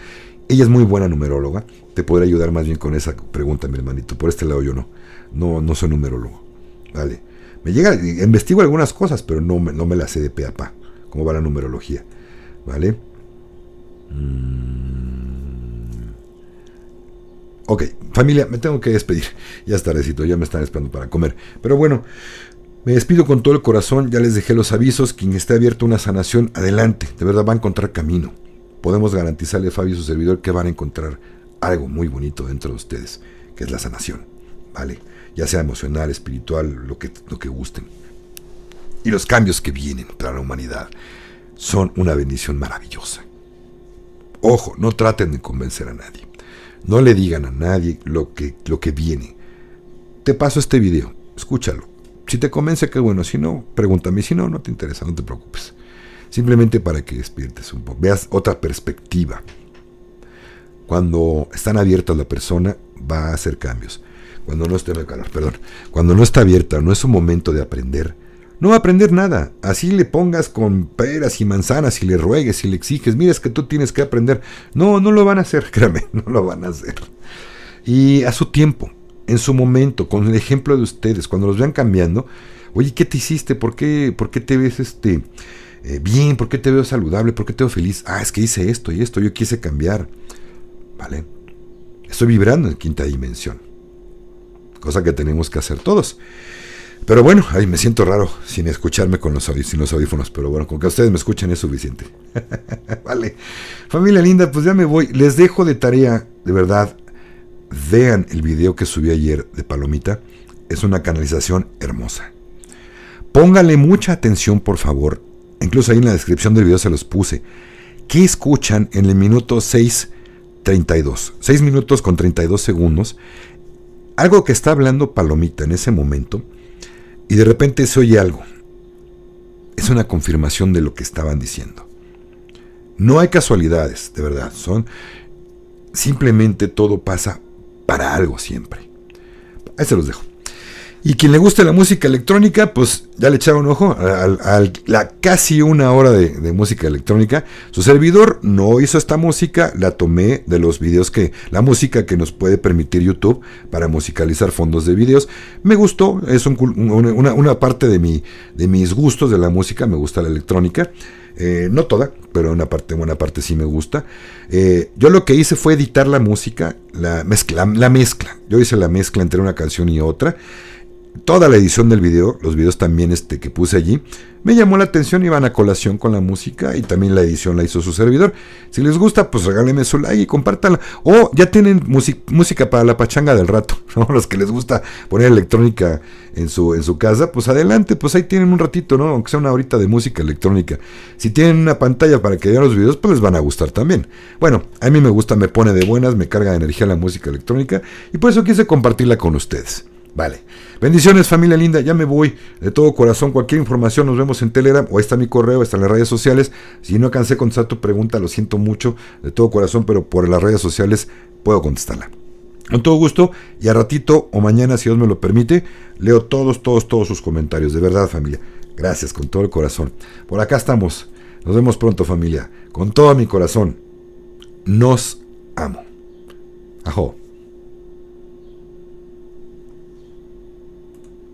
Ella es muy buena numeróloga, te podrá ayudar más bien con esa pregunta, mi hermanito. Por este lado yo no soy numerólogo, vale. Investigo algunas cosas, pero no me las sé de pe a pa, cómo va la numerología, ¿vale? Ok, familia, me tengo que despedir. Ya es tardecito, ya me están esperando para comer. Pero bueno, me despido con todo el corazón. Ya les dejé los avisos. Quien esté abierto a una sanación, adelante. De verdad va a encontrar camino. Podemos garantizarle a Fabio y su servidor que van a encontrar algo muy bonito dentro de ustedes, que es la sanación, ¿vale? Ya sea emocional, espiritual, lo que gusten. Y los cambios que vienen para la humanidad son una bendición maravillosa. Ojo, no traten de convencer a nadie. No le digan a nadie lo que viene. Te paso este video, escúchalo. Si te convence, qué bueno. Si no, pregúntame. Si no, no te interesa, no te preocupes. Simplemente para que despiertes un poco, veas otra perspectiva. Cuando están abiertas la persona, va a hacer cambios. Cuando no cuando no está abierta, no es un momento de aprender, no va a aprender nada. Así le pongas con peras y manzanas y le ruegues y le exiges, mira, es que tú tienes que aprender. No lo van a hacer, créame, no lo van a hacer. Y a su tiempo, en su momento, con el ejemplo de ustedes, cuando los vean cambiando, oye, ¿qué te hiciste? ¿Por qué te ves bien? ¿Por qué te veo saludable? ¿Por qué te veo feliz? Es que hice esto y esto, yo quise cambiar. ¿Vale? Estoy vibrando en quinta dimensión. Cosa que tenemos que hacer todos. Pero bueno, ahí me siento raro sin escucharme sin los audífonos. Pero bueno, con que ustedes me escuchen es suficiente. Vale. Familia linda, pues ya me voy. Les dejo de tarea, de verdad, vean el video que subí ayer de Palomita. Es una canalización hermosa. Pónganle mucha atención, por favor. Incluso ahí en la descripción del video se los puse. ¿Qué escuchan en el minuto 6:32? 6 minutos con 32 segundos. Algo que está hablando Palomita en ese momento. Y de repente se oye algo. Es una confirmación de lo que estaban diciendo. No hay casualidades, de verdad. Simplemente todo pasa para algo siempre. Ahí se los dejo. Y quien le guste la música electrónica, pues ya le echaba un ojo a la casi una hora de música electrónica. Su servidor no hizo esta música, la tomé de los videos la música que nos puede permitir YouTube para musicalizar fondos de videos. Me gustó, es una parte de mis gustos de la música, me gusta la electrónica. No toda, pero buena parte sí me gusta. Yo lo que hice fue editar la música, la mezcla. Yo hice la mezcla entre una canción y otra. Toda la edición del video, los videos también que puse allí, me llamó la atención y van a colación con la música, y también la edición la hizo su servidor. Si les gusta, pues regálenme su like y compártanla. O ya tienen música para la pachanga del rato, ¿no? Los que les gusta poner electrónica en su casa, pues adelante, pues ahí tienen un ratito, ¿no? Aunque sea una horita de música electrónica. Si tienen una pantalla para que vean los videos, pues les van a gustar también. Bueno, a mí me gusta, me pone de buenas, me carga de energía la música electrónica, y por eso quise compartirla con ustedes. Vale. Bendiciones, familia linda. Ya me voy de todo corazón. Cualquier información nos vemos en Telegram, o ahí está mi correo, está en las redes sociales. Si no alcancé a contestar tu pregunta, lo siento mucho, de todo corazón, pero por las redes sociales puedo contestarla. Con todo gusto, y a ratito o mañana, si Dios me lo permite, leo todos sus comentarios. De verdad, familia. Gracias, con todo el corazón. Por acá estamos. Nos vemos pronto, familia. Con todo mi corazón. Nos amo. Ajo.